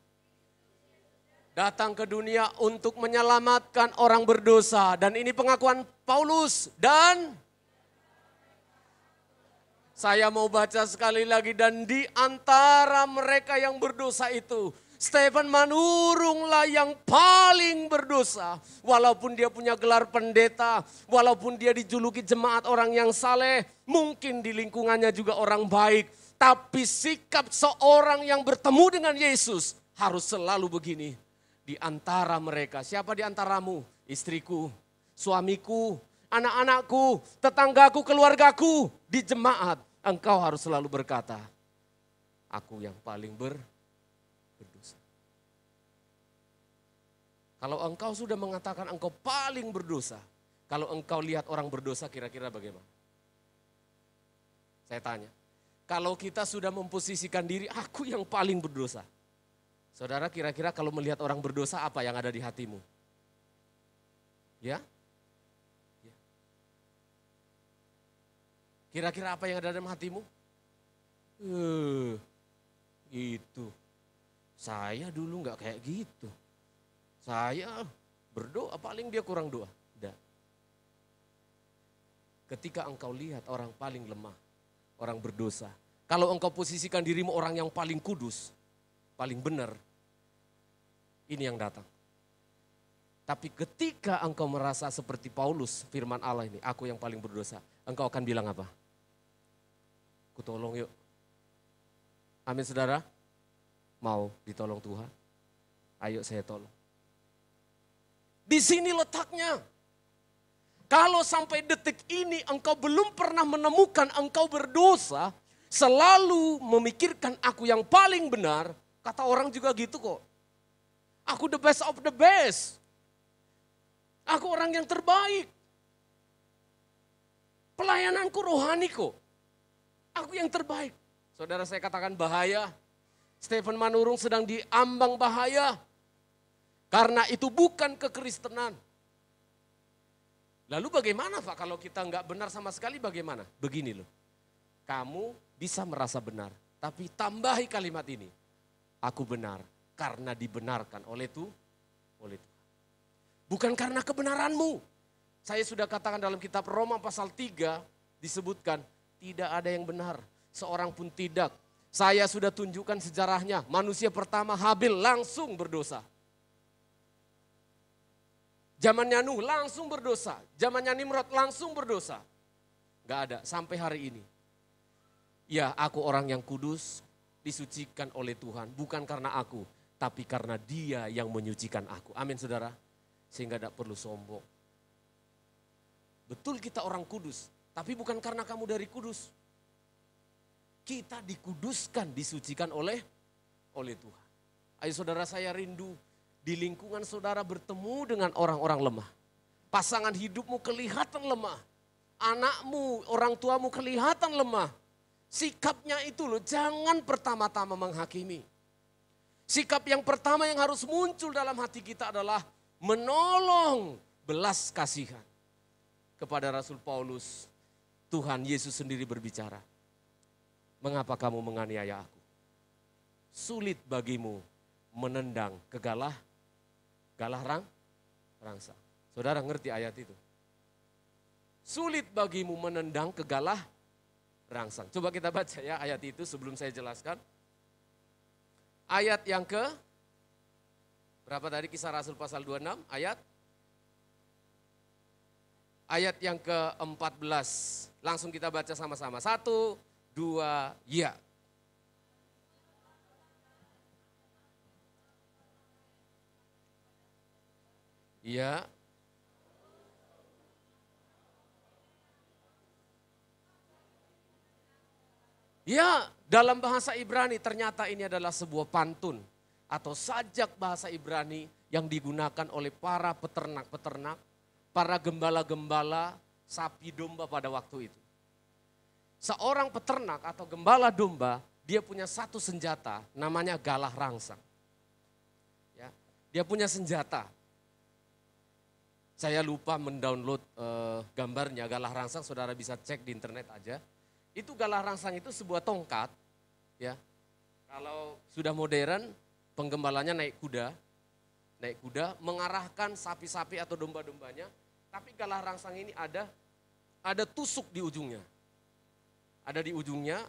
datang ke dunia untuk menyelamatkan orang berdosa. Dan ini pengakuan Paulus. Dan saya mau baca sekali lagi, dan di antara mereka yang berdosa itu, Stephen Manurunglah yang paling berdosa. Walaupun dia punya gelar pendeta, walaupun dia dijuluki jemaat orang yang saleh, mungkin di lingkungannya juga orang baik. Tapi sikap seorang yang bertemu dengan Yesus harus selalu begini. Di antara mereka, siapa di antaramu? Istriku, suamiku, anak-anakku, tetanggaku, keluargaku, di jemaat. Engkau harus selalu berkata, aku yang paling berdosa. Kalau engkau sudah mengatakan engkau paling berdosa, kalau engkau lihat orang berdosa kira-kira bagaimana? Saya tanya, kalau kita sudah memposisikan diri, aku yang paling berdosa. Saudara, kira-kira kalau melihat orang berdosa, apa yang ada di hatimu? Ya? Kira-kira apa yang ada dalam hatimu? Gitu. Saya dulu nggak kayak gitu. Saya berdoa, paling dia kurang doa. Tidak. Ketika engkau lihat orang paling lemah, orang berdosa. Kalau engkau posisikan dirimu orang yang paling kudus, paling benar, ini yang datang. Tapi ketika engkau merasa seperti Paulus, firman Allah ini, aku yang paling berdosa, engkau akan bilang apa? Ku tolong yuk. Amin saudara? Mau ditolong Tuhan? Ayo saya tolong. Di sini letaknya. Kalau sampai detik ini engkau belum pernah menemukan engkau berdosa, selalu memikirkan aku yang paling benar, kata orang juga gitu kok. Aku the best of the best. Aku orang yang terbaik. Pelayananku rohani kok. Aku yang terbaik. Saudara, saya katakan bahaya. Stephen Manurung sedang diambang bahaya. Karena itu bukan kekristenan. Lalu bagaimana Pak kalau kita nggak benar sama sekali, bagaimana? Begini loh. Kamu bisa merasa benar, tapi tambahi kalimat ini. Aku benar karena dibenarkan oleh Tuhan. Bukan karena kebenaranmu. Saya sudah katakan dalam kitab Roma pasal 3 disebutkan tidak ada yang benar, seorang pun tidak. Saya sudah tunjukkan sejarahnya. Manusia pertama Habil langsung berdosa. Zamannya Nuh langsung berdosa. Zamannya Nimrod langsung berdosa. Gak ada sampai hari ini. Ya, aku orang yang kudus, disucikan oleh Tuhan. Bukan karena aku, tapi karena Dia yang menyucikan aku. Amin saudara. Sehingga tidak perlu sombong. Betul kita orang kudus, tapi bukan karena kamu dari kudus. Kita dikuduskan, disucikan oleh Tuhan. Ayo saudara, saya rindu di lingkungan saudara bertemu dengan orang-orang lemah. Pasangan hidupmu kelihatan lemah. Anakmu, orang tuamu kelihatan lemah. Sikapnya itu loh, jangan pertama-tama menghakimi. Sikap yang pertama yang harus muncul dalam hati kita adalah menolong, belas kasihan. Kepada Rasul Paulus, Tuhan Yesus sendiri berbicara. Mengapa kamu menganiaya aku? Sulit bagimu menendang ke galah rangsang. Saudara ngerti ayat itu? Sulit bagimu menendang ke galah rangsang. Coba kita baca ya ayat itu sebelum saya jelaskan. Ayat yang ke berapa tadi, Kisah Rasul pasal 26 ayat yang ke-14. Langsung kita baca sama-sama. 1, 2, ya. Ya. Ya, dalam bahasa Ibrani ternyata ini adalah sebuah pantun atau sajak bahasa Ibrani yang digunakan oleh para peternak-peternak, para gembala-gembala sapi domba pada waktu itu. Seorang peternak atau gembala domba, dia punya satu senjata namanya galah rangsang. Ya, dia punya senjata. Saya lupa mendownload gambarnya galah rangsang, saudara bisa cek di internet aja. Itu galah rangsang itu sebuah tongkat, ya. Kalau sudah modern, penggembalanya naik kuda, naik kuda, mengarahkan sapi-sapi atau domba-dombanya. Tapi galah rangsang ini ada tusuk di ujungnya. Ada di ujungnya,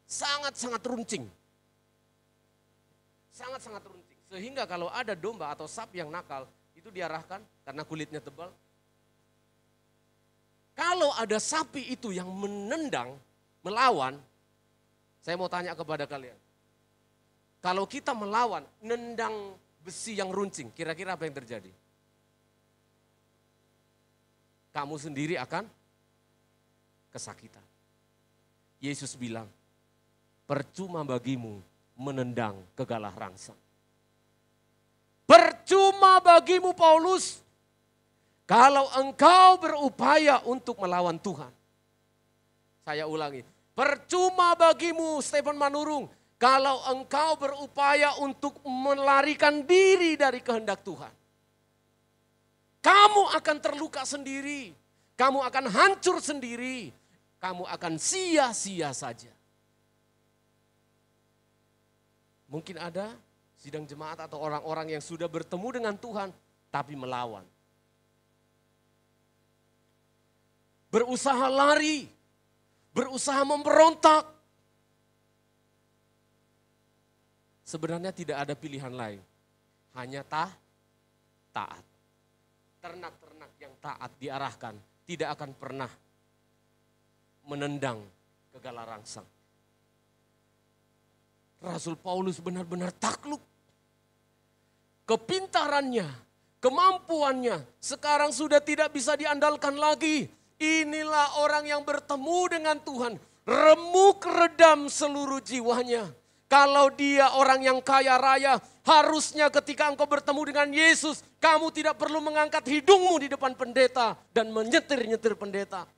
sangat-sangat runcing. Sangat-sangat runcing. Sehingga kalau ada domba atau sapi yang nakal, itu diarahkan karena kulitnya tebal. Kalau ada sapi itu yang menendang, melawan, saya mau tanya kepada kalian. Kalau kita melawan, nendang besi yang runcing, kira-kira apa yang terjadi? Kamu sendiri akan kesakitan. Yesus bilang, percuma bagimu menendang ke galah rangsang. Percuma bagimu Paulus, kalau engkau berupaya untuk melawan Tuhan. Saya ulangi, percuma bagimu Stephen Manurung, kalau engkau berupaya untuk melarikan diri dari kehendak Tuhan. Kamu akan terluka sendiri, kamu akan hancur sendiri, kamu akan sia-sia saja. Mungkin ada sidang jemaat atau orang-orang yang sudah bertemu dengan Tuhan, tapi melawan. Berusaha lari, berusaha memberontak. Sebenarnya tidak ada pilihan lain, hanya taat. Ternak-ternak yang taat diarahkan tidak akan pernah menendang ke galah rangsang. Rasul Paulus benar-benar takluk. Kepintarannya, kemampuannya sekarang sudah tidak bisa diandalkan lagi. Inilah orang yang bertemu dengan Tuhan, remuk redam seluruh jiwanya. Kalau dia orang yang kaya raya, harusnya ketika engkau bertemu dengan Yesus, kamu tidak perlu mengangkat hidungmu di depan pendeta dan menyetir-nyetir pendeta.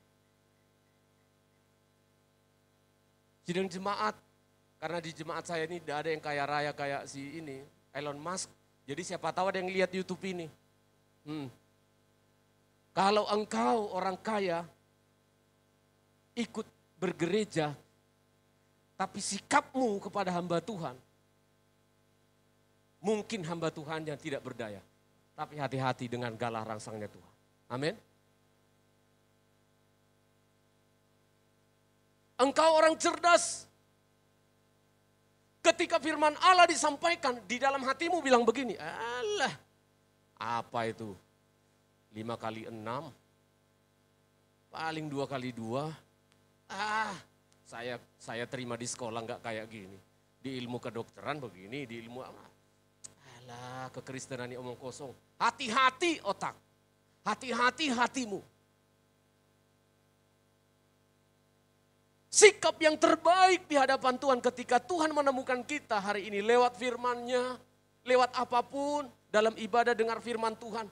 Sidang jemaat, karena di jemaat saya ini tidak ada yang kaya raya kayak si ini, Elon Musk. Jadi siapa tahu ada yang lihat YouTube ini. Kalau engkau orang kaya, ikut bergereja, tapi sikapmu kepada hamba Tuhan, mungkin hamba Tuhan yang tidak berdaya. Tapi hati-hati dengan galah rangsangnya Tuhan. Amin. Engkau orang cerdas. Ketika firman Allah disampaikan, di dalam hatimu bilang begini, alah, apa itu? 5 kali 6, paling 2 kali 2, saya terima di sekolah nggak kayak gini. Di ilmu kedokteran begini, di ilmu apa? Alah, kekristenan ini omong kosong. Hati-hati otak, hati-hati hatimu. Sikap yang terbaik di hadapan Tuhan ketika Tuhan menemukan kita hari ini lewat firman-Nya, lewat apapun, dalam ibadah dengar firman Tuhan.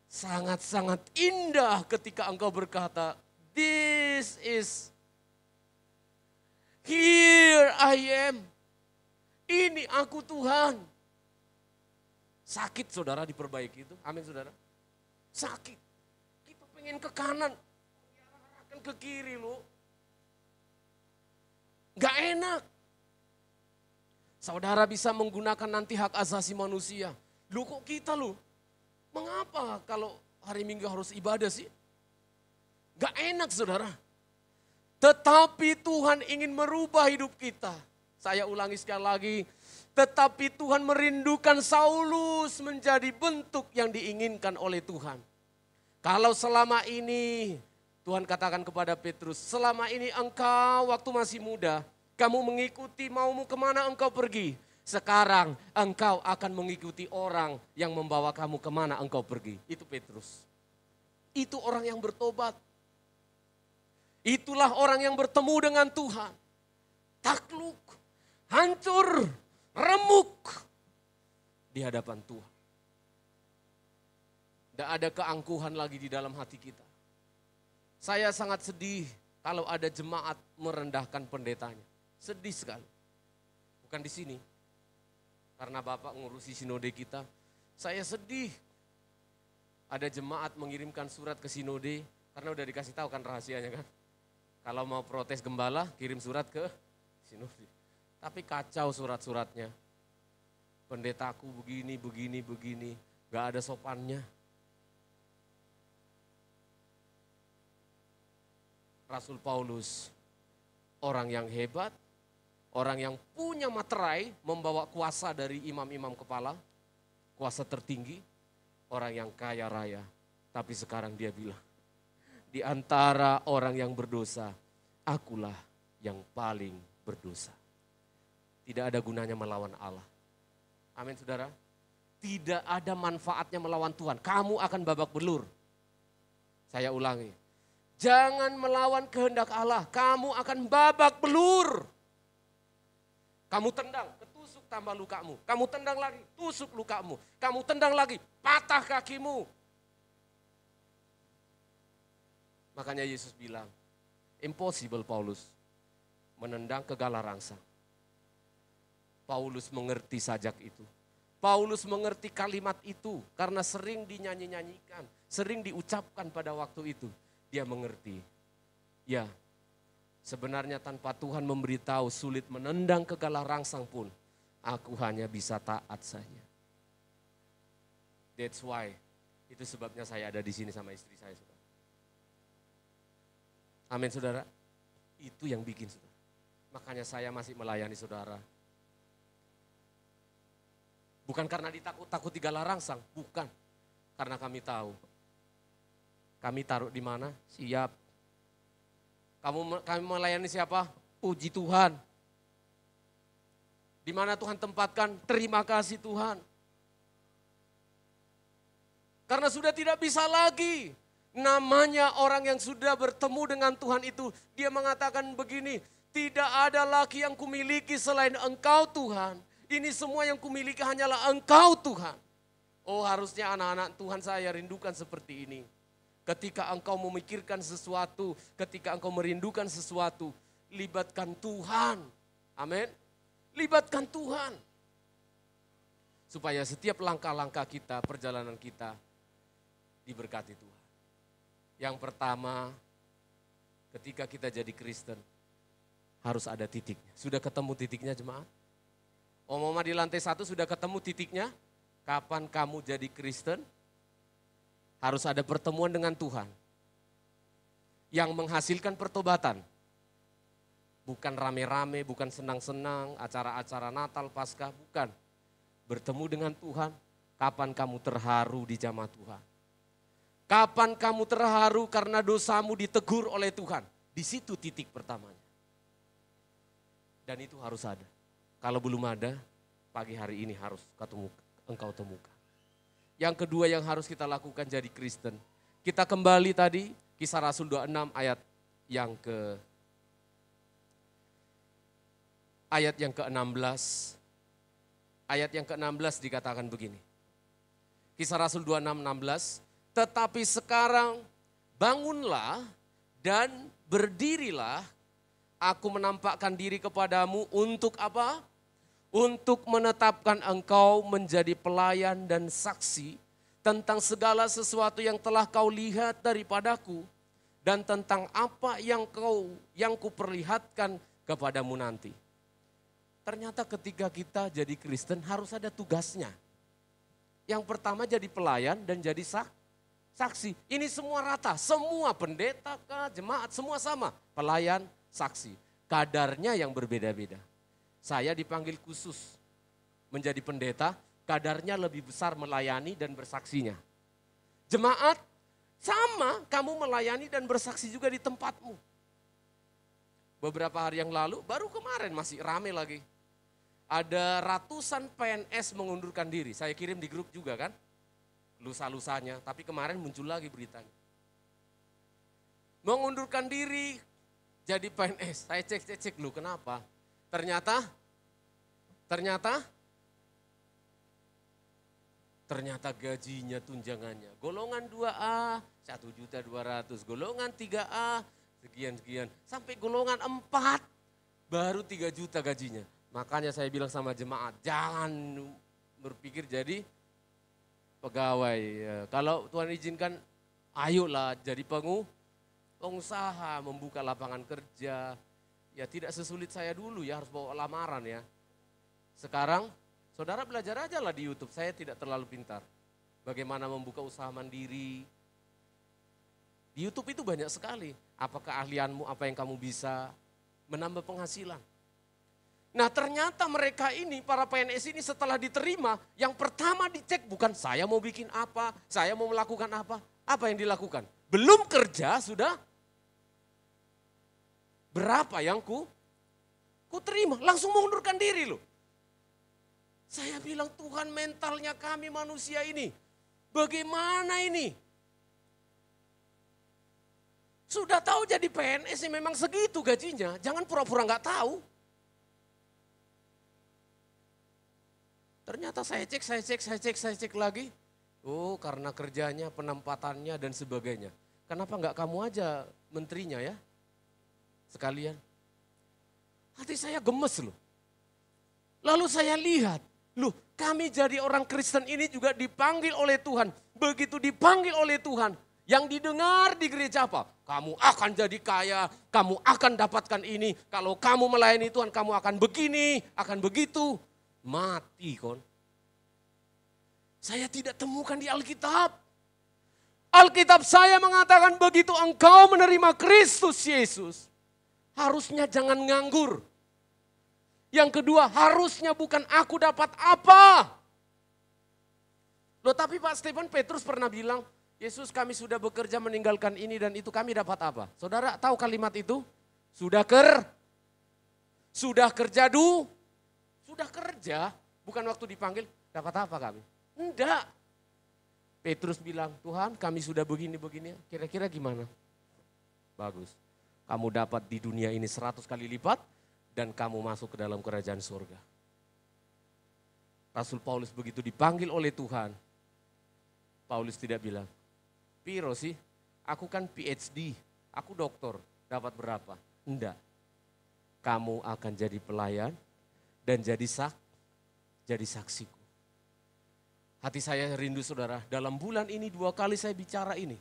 Sangat-sangat indah ketika engkau berkata, this is, here I am. Ini aku Tuhan. Sakit saudara diperbaiki itu, amin saudara. Sakit, kita pengen ke kanan, akan ke kiri loh. Gak enak. Saudara bisa menggunakan nanti hak asasi manusia. Loh kok kita loh? Mengapa kalau hari Minggu harus ibadah sih? Gak enak saudara. Tetapi Tuhan ingin merubah hidup kita. Saya ulangi sekali lagi. Tetapi Tuhan merindukan Saulus menjadi bentuk yang diinginkan oleh Tuhan. Kalau selama ini Tuhan katakan kepada Petrus, selama ini engkau waktu masih muda, kamu mengikuti maumu kemana engkau pergi. Sekarang engkau akan mengikuti orang yang membawa kamu kemana engkau pergi. Itu Petrus. Itu orang yang bertobat. Itulah orang yang bertemu dengan Tuhan. Takluk, hancur, remuk di hadapan Tuhan. Tidak ada keangkuhan lagi di dalam hati kita. Saya sangat sedih kalau ada jemaat merendahkan pendetanya. Sedih sekali. Bukan di sini. Karena Bapak ngurusi sinode kita. Saya sedih. Ada jemaat mengirimkan surat ke sinode. Karena udah dikasih tahu kan rahasianya kan. Kalau mau protes gembala kirim surat ke sinode. Tapi kacau surat-suratnya. pendetaku begini, gak ada sopannya. Rasul Paulus, orang yang hebat, orang yang punya materai, membawa kuasa dari imam-imam kepala, kuasa tertinggi, orang yang kaya raya. Tapi sekarang dia bilang, di antara orang yang berdosa, akulah yang paling berdosa. Tidak ada gunanya melawan Allah. Amin saudara. Tidak ada manfaatnya melawan Tuhan. Kamu akan babak belur. Saya ulangi. Jangan melawan kehendak Allah. Kamu akan babak belur. Kamu tendang, ketusuk tambah lukamu. Kamu tendang lagi, tusuk lukamu. Kamu tendang lagi, patah kakimu. Makanya Yesus bilang, impossible Paulus menendang kegala rangsang. Paulus mengerti sajak itu. Paulus mengerti kalimat itu karena sering dinyanyi-nyanyikan, sering diucapkan pada waktu itu. Dia mengerti. Ya, sebenarnya tanpa Tuhan memberitahu sulit menendang kegala rangsang pun, aku hanya bisa taat saja. That's why, itu sebabnya saya ada di sini sama istri saya, saudara. Amin saudara. Itu yang bikin saudara. Makanya saya masih melayani saudara. Bukan karena ditakut-takuti gala rangsang, bukan. Karena kami tahu. Kami taruh di mana? Siap. Kami melayani siapa? Puji Tuhan. Di mana Tuhan tempatkan? Terima kasih Tuhan. Karena sudah tidak bisa lagi. Namanya orang yang sudah bertemu dengan Tuhan itu, dia mengatakan begini, tidak ada lagi yang kumiliki selain Engkau Tuhan. Ini semua yang kumiliki hanyalah Engkau Tuhan. Oh, harusnya anak-anak Tuhan saya rindukan seperti ini. Ketika engkau memikirkan sesuatu, ketika engkau merindukan sesuatu, libatkan Tuhan. Amin. Libatkan Tuhan. Supaya setiap langkah-langkah kita, perjalanan kita diberkati Tuhan. Yang pertama, ketika kita jadi Kristen, harus ada titiknya. Sudah ketemu titiknya jemaat? Om-oma di lantai 1 sudah ketemu titiknya? Kapan kamu jadi Kristen? Harus ada pertemuan dengan Tuhan. Yang menghasilkan pertobatan. Bukan rame-rame, bukan senang-senang, acara-acara Natal, Paskah, bukan. Bertemu dengan Tuhan, kapan kamu terharu di jamaah Tuhan? Kapan kamu terharu karena dosamu ditegur oleh Tuhan? Di situ titik pertamanya. Dan itu harus ada. Kalau belum ada, pagi hari ini harus engkau temukan. Yang kedua yang harus kita lakukan jadi Kristen. Kita kembali tadi, Kisah Rasul 26 ayat yang ke-16. Ayat yang ke-16 dikatakan begini. Kisah Rasul 26:16. Tetapi sekarang bangunlah dan berdirilah. Aku menampakkan diri kepadamu untuk apa? Untuk menetapkan engkau menjadi pelayan dan saksi tentang segala sesuatu yang telah kau lihat daripadaku dan tentang apa yang kuperlihatkan kepadamu nanti. Ternyata ketika kita jadi Kristen harus ada tugasnya. Yang pertama jadi pelayan dan jadi saksi. Ini semua rata, semua pendeta, jemaat, semua sama. Pelayan, saksi. Kadarnya yang berbeda-beda. Saya dipanggil khusus menjadi pendeta, kadarnya lebih besar melayani dan bersaksinya. Jemaat, sama kamu melayani dan bersaksi juga di tempatmu. Beberapa hari yang lalu, baru kemarin masih rame lagi. Ada ratusan PNS mengundurkan diri, saya kirim di grup juga kan. Lusa-lusanya, tapi kemarin muncul lagi beritanya. Mengundurkan diri jadi PNS, saya cek lu kenapa? Ternyata gajinya tunjangannya. Golongan 2A 1.200.000, golongan 3A sekian-sekian. Sampai golongan 4 baru 3 juta gajinya. Makanya saya bilang sama jemaat, jangan berpikir jadi pegawai. Kalau Tuhan izinkan, ayolah jadi pengusaha, membuka lapangan kerja. Ya tidak sesulit saya dulu ya, harus bawa lamaran ya. Sekarang Saudara belajar aja lah di YouTube, saya tidak terlalu pintar. Bagaimana membuka usaha mandiri. Di YouTube itu banyak sekali. Apa keahlianmu, apa yang kamu bisa, menambah penghasilan. Nah ternyata mereka ini, para PNS ini setelah diterima, yang pertama dicek bukan saya mau bikin apa, saya mau melakukan apa. Apa yang dilakukan? Belum kerja sudah berapa yang ku terima, langsung mengundurkan diri loh. Saya bilang Tuhan, mentalnya kami manusia ini, bagaimana ini? Sudah tahu jadi PNS sih memang segitu gajinya, jangan pura-pura nggak tahu. Ternyata saya cek lagi. Oh karena kerjanya, penempatannya dan sebagainya. Kenapa nggak kamu aja menterinya ya? Sekalian. Hati saya gemes loh. Lalu saya lihat, loh kami jadi orang Kristen ini juga dipanggil oleh Tuhan. Begitu dipanggil oleh Tuhan, yang didengar di gereja apa? Kamu akan jadi kaya, kamu akan dapatkan ini. Kalau kamu melayani Tuhan, kamu akan begini, akan begitu. Mati kon. Saya tidak temukan di Alkitab. Alkitab saya mengatakan begitu engkau menerima Kristus Yesus, harusnya jangan nganggur. Yang kedua, harusnya bukan aku dapat apa. Loh tapi Pak Stephen, Petrus pernah bilang, Yesus kami sudah bekerja meninggalkan ini dan itu, kami dapat apa? Saudara tahu kalimat itu? Sudah kerja sudah kerja, bukan waktu dipanggil, dapat apa kami? Enggak. Petrus bilang, Tuhan kami sudah begini-begini, kira-kira gimana? Bagus, kamu dapat di dunia ini 100 kali lipat dan kamu masuk ke dalam kerajaan surga. Rasul Paulus begitu dipanggil oleh Tuhan, Paulus tidak bilang, piro sih, aku kan PhD, aku doktor, dapat berapa? Enggak. Kamu akan jadi pelayan dan jadi saksiku. Hati saya rindu saudara, dalam bulan ini 2 kali saya bicara ini.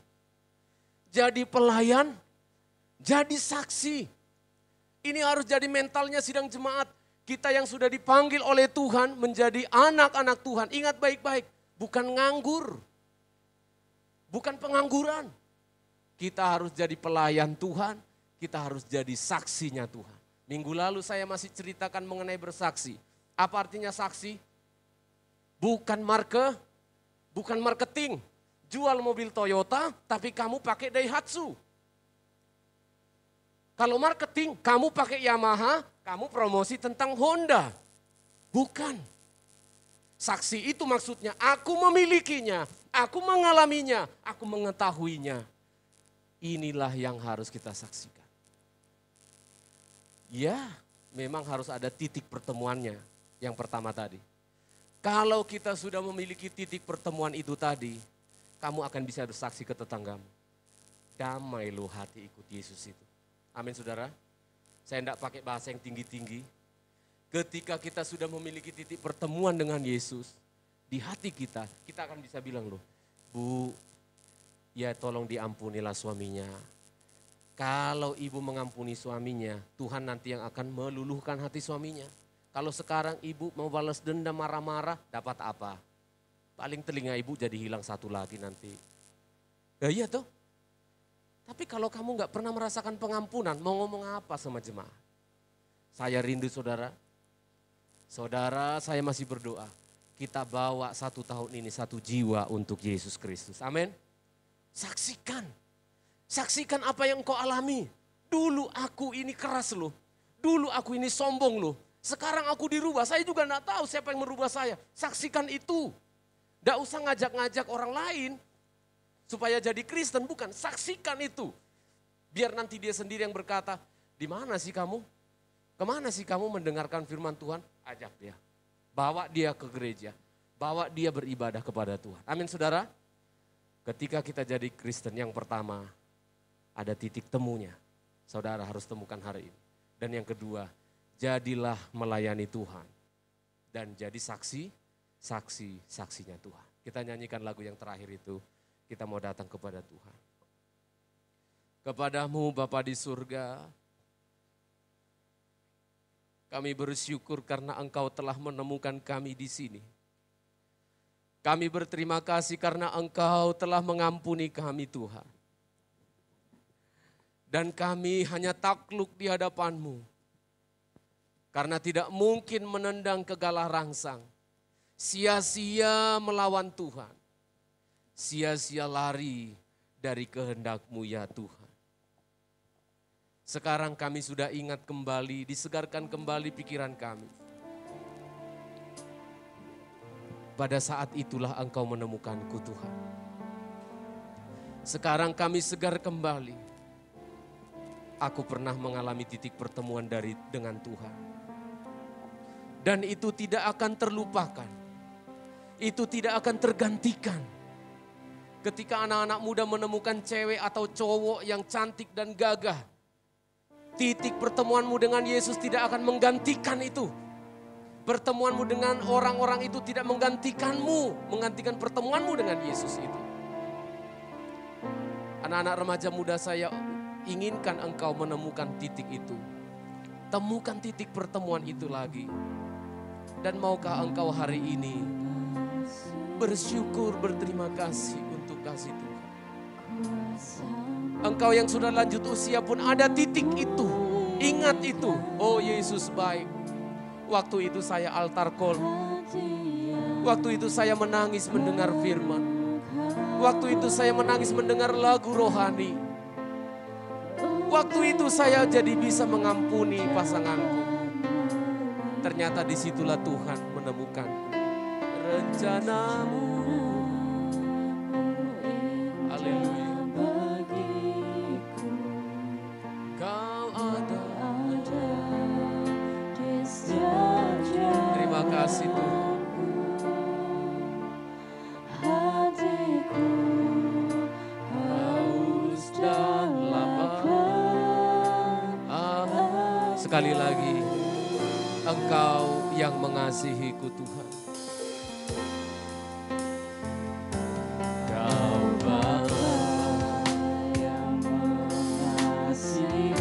Jadi pelayan, jadi saksi. Ini harus jadi mentalnya sidang jemaat. Kita yang sudah dipanggil oleh Tuhan menjadi anak-anak Tuhan. Ingat baik-baik, bukan nganggur. Bukan pengangguran. Kita harus jadi pelayan Tuhan, kita harus jadi saksinya Tuhan. Minggu lalu saya masih ceritakan mengenai bersaksi. Apa artinya saksi? Bukan marketing. Jual mobil Toyota tapi kamu pakai Daihatsu. Kalau marketing, kamu pakai Yamaha, kamu promosi tentang Honda. Bukan. Saksi itu maksudnya aku memilikinya, aku mengalaminya, aku mengetahuinya. Inilah yang harus kita saksikan. Ya, memang harus ada titik pertemuannya. Yang pertama tadi. Kalau kita sudah memiliki titik pertemuan itu tadi, kamu akan bisa bersaksi ke tetanggamu. Damai lo hati ikut Yesus itu. Amin saudara. Saya tidak pakai bahasa yang tinggi-tinggi. Ketika kita sudah memiliki titik pertemuan dengan Yesus, di hati kita akan bisa bilang loh, Bu, ya tolong diampunilah suaminya. Kalau ibu mengampuni suaminya, Tuhan nanti yang akan meluluhkan hati suaminya. Kalau sekarang ibu mau balas dendam marah-marah, dapat apa? Paling telinga ibu jadi hilang 1 lagi nanti. Ya iya tuh. Tapi kalau kamu gak pernah merasakan pengampunan, mau ngomong apa sama jemaat? Saya rindu saudara. Saudara, saya masih berdoa. Kita bawa 1 tahun ini 1 jiwa untuk Yesus Kristus. Amin. Saksikan. Saksikan apa yang kau alami. Dulu aku ini keras loh. Dulu aku ini sombong loh. Sekarang aku dirubah. Saya juga gak tahu siapa yang merubah saya. Saksikan itu. Gak usah ngajak-ngajak orang lain supaya jadi Kristen. Bukan, saksikan itu. Biar nanti dia sendiri yang berkata, di mana sih kamu? Kemana sih kamu mendengarkan firman Tuhan? Ajak dia. Bawa dia ke gereja. Bawa dia beribadah kepada Tuhan. Amin saudara. Ketika kita jadi Kristen yang pertama, ada titik temunya. Saudara harus temukan hari ini. Dan yang kedua, jadilah melayani Tuhan. Dan jadi saksinya Tuhan. Kita nyanyikan lagu yang terakhir itu. Kita mau datang kepada Tuhan. Kepadamu Bapa di surga, Kami bersyukur karena Engkau telah menemukan kami di sini. Kami berterima kasih karena Engkau telah mengampuni kami Tuhan. Dan kami hanya takluk di hadapan-Mu. Karena tidak mungkin menendang kegalah rangsang. Sia-sia melawan Tuhan. Sia-sia lari dari kehendak-Mu ya Tuhan. Sekarang kami sudah ingat kembali, disegarkan kembali pikiran kami. Pada saat itulah Engkau menemukanku Tuhan. Sekarang kami segar kembali. Aku pernah mengalami titik pertemuan dengan Tuhan. Dan itu tidak akan terlupakan. Itu tidak akan tergantikan. Ketika anak-anak muda menemukan cewek atau cowok yang cantik dan gagah. Titik pertemuanmu dengan Yesus tidak akan menggantikan itu. Pertemuanmu dengan orang-orang itu tidak menggantikanmu, menggantikan pertemuanmu dengan Yesus itu. Anak-anak remaja muda saya inginkan engkau menemukan titik itu. Temukan titik pertemuan itu lagi. Dan maukah engkau hari ini bersyukur, berterima kasih untuk kasih Tuhan. Engkau yang sudah lanjut usia pun ada titik itu. Ingat itu. Oh Yesus baik. Waktu itu saya altar call. Waktu itu saya menangis mendengar firman. Waktu itu saya menangis mendengar lagu rohani. Waktu itu saya jadi bisa mengampuni pasanganku. Ternyata disitulah Tuhan menemukanku. Rencanamu. Haleluya. Kau ada. Terima kasih Tuhan. Hatiku haus dan lapar. Sekali lagi, Engkau yang mengasihiku Tuhan. Kau Bapa yang mengasihi.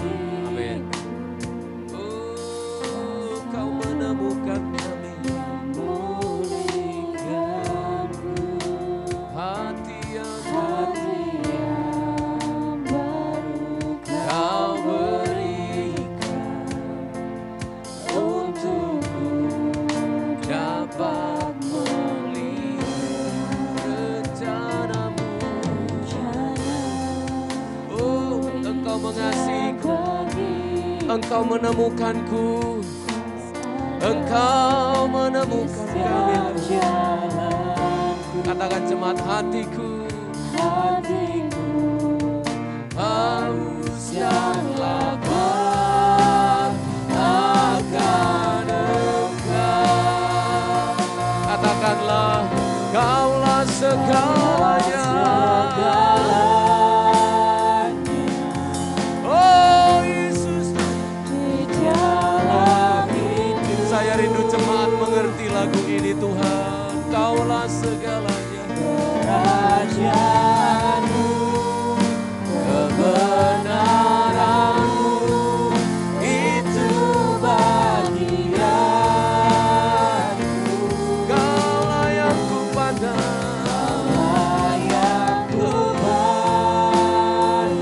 Amin. Oh, Kau menemukan kami. Hati yang baru Kau berikan untukku dapat melihat rencanamu. Oh, Engkau mengasihiku, Engkau menemukanku, Engkau menemukan kami. Katakan jemaat, hatiku haus dan lapar akan Engkau. Katakanlah, Kaulah segalanya. Oh Yesus, saya rindu jemaat mengerti lagu ini Tuhan. Kaulah segalanya. Kerajaanmu, kebenaranmu, itu bagianku. Kaulah yang kupandang, Kaulah yang kupandang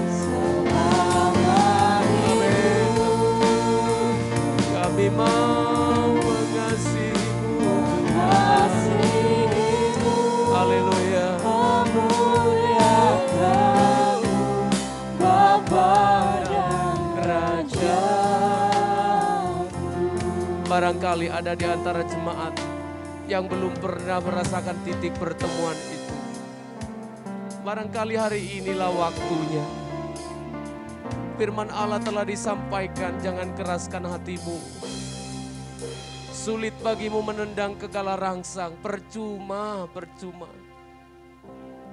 selama hidup. Kami mau mengasihimu. Haleluya. Memuliakan Bapa dan Raja. Barangkali ada di antara jemaat yang belum pernah merasakan titik pertemuan itu. Barangkali hari inilah waktunya. Firman Allah telah disampaikan, jangan keraskan hatimu. Sulit bagimu menendang kegalah rangsang, percuma.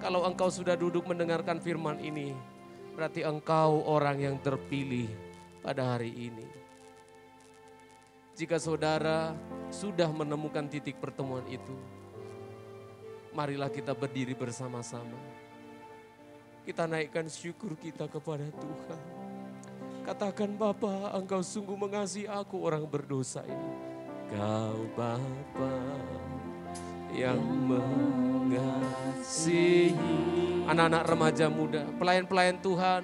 Kalau engkau sudah duduk mendengarkan firman ini, berarti engkau orang yang terpilih pada hari ini. Jika saudara sudah menemukan titik pertemuan itu, marilah kita berdiri bersama-sama. Kita naikkan syukur kita kepada Tuhan. Katakan Bapa, Engkau sungguh mengasihi aku orang berdosa ini. Kau Bapa yang mengasihi. Anak-anak remaja muda, pelayan-pelayan Tuhan,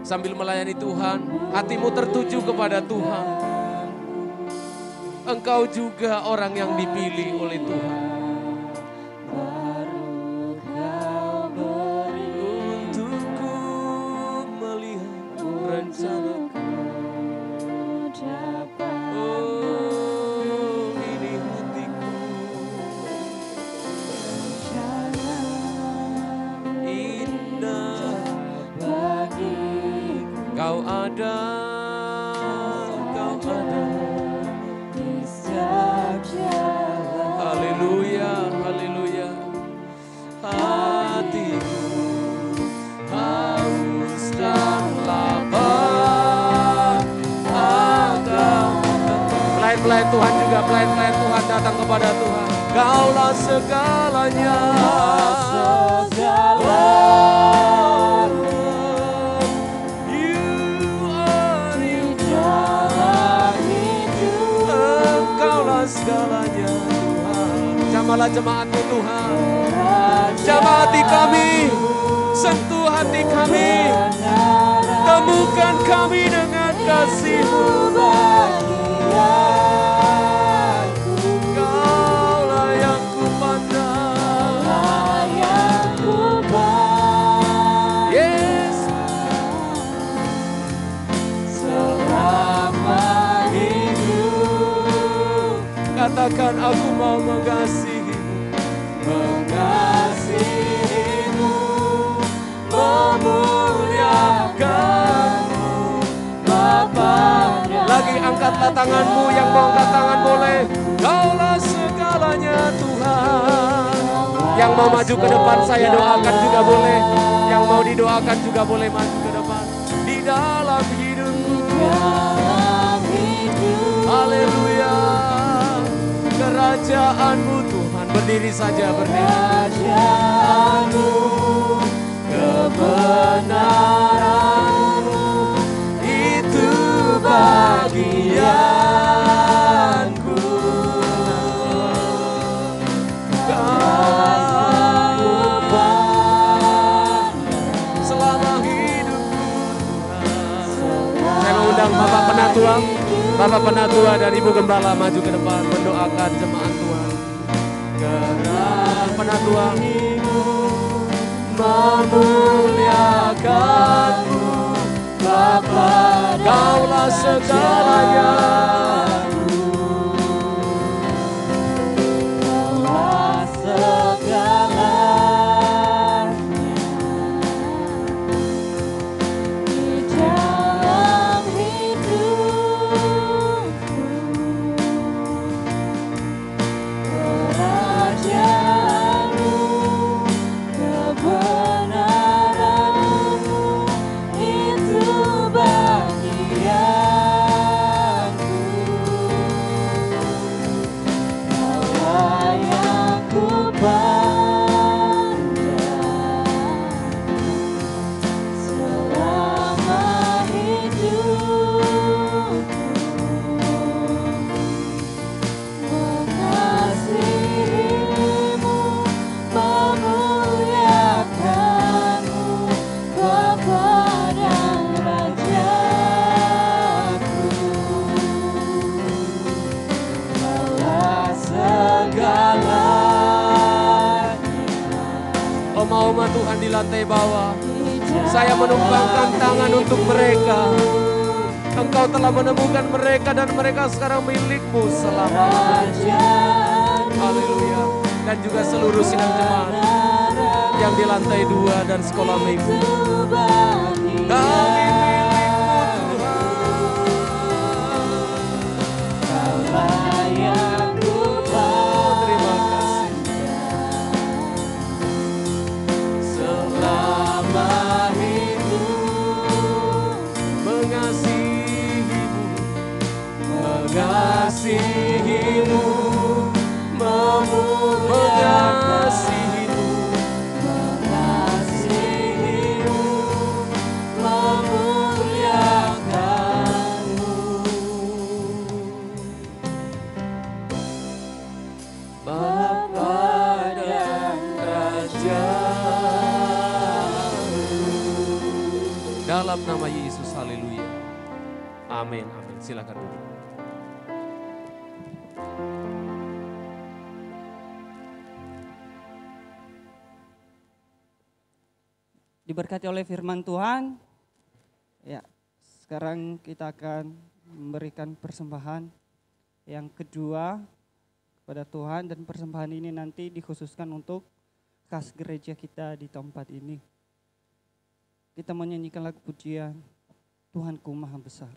sambil melayani Tuhan, hatimu tertuju kepada Tuhan. Engkau juga orang yang dipilih oleh Tuhan. Untukku melihat rencana. Oh, ini hatiku. Indah Kau ada, Kau ada. Haleluya, haleluya. Hatiku haus dan lapar akan. Pelayan-pelayan Tuhan juga, pelayan-pelayan Tuhan datang kepada Tuhan. Kaulah segalanya. Segalanya Tuhan. Jamahlah jemaat-Mu Tuhan. Jamah hati kami, sentuh hati kami, temukan kami dengan kasih-Mu. Kaulah yang kupandang. Yes. Katakan aku mau mengasihi-Mu, mengasihi-Mu, memuliakan-Mu, Bapa. Lagi angkatlah tanganmu, yang mau angkat tangan boleh. Kaulah segalanya Tuhan. Yang mau maju ke depan saya doakan juga boleh. Yang mau didoakan juga boleh maju ke depan. Di dalam hidupku. Haleluya. Kerajaan-Mu Tuhan, berdiri saja, berdiri. Kerajaan-Mu, kebenaran-Mu, itu bagianku. Selama hidupku Tuhan. Saya mengundang Bapak Penatua, Bapak Penatua dan Ibu Gembala maju ke depan mendoakan jemaat Tuhan. Karena Penatua memuliakan-Mu, Bapa, Kaulah segalanya. Kaulah segalanya di dalam hidup. Kerajaan-Mu, kebenaran-Mu, itu bagianku. Kaulah yang kupandang selama hidupku. Mengasihi-Mu, memuliakan-Mu, Bapa dan Rajaku. Kaulah segalanya. Oma-oma Tuhan di lantai bawah, saya menumpangkan tangan untuk mereka. Engkau telah menemukan mereka dan mereka sekarang milik-Mu selamanya. Haleluya. Dan juga seluruh sidang jemaat yang di lantai 2 dan sekolah minggu. Kami milik-Mu Tuhan. Terima kasih. Selama hidup mengasihi-Mu, mengasihi-Mu, mengasihi-Mu, mengasihi-Mu, dalam nama Yesus, haleluya. Amin, amin. Silakan. Diberkati oleh firman Tuhan. Ya, sekarang kita akan memberikan persembahan yang kedua kepada Tuhan, dan persembahan ini nanti dikhususkan untuk kas gereja kita di tempat ini. Kita menyanyikan lagu pujian Tuhanku Maha Besar.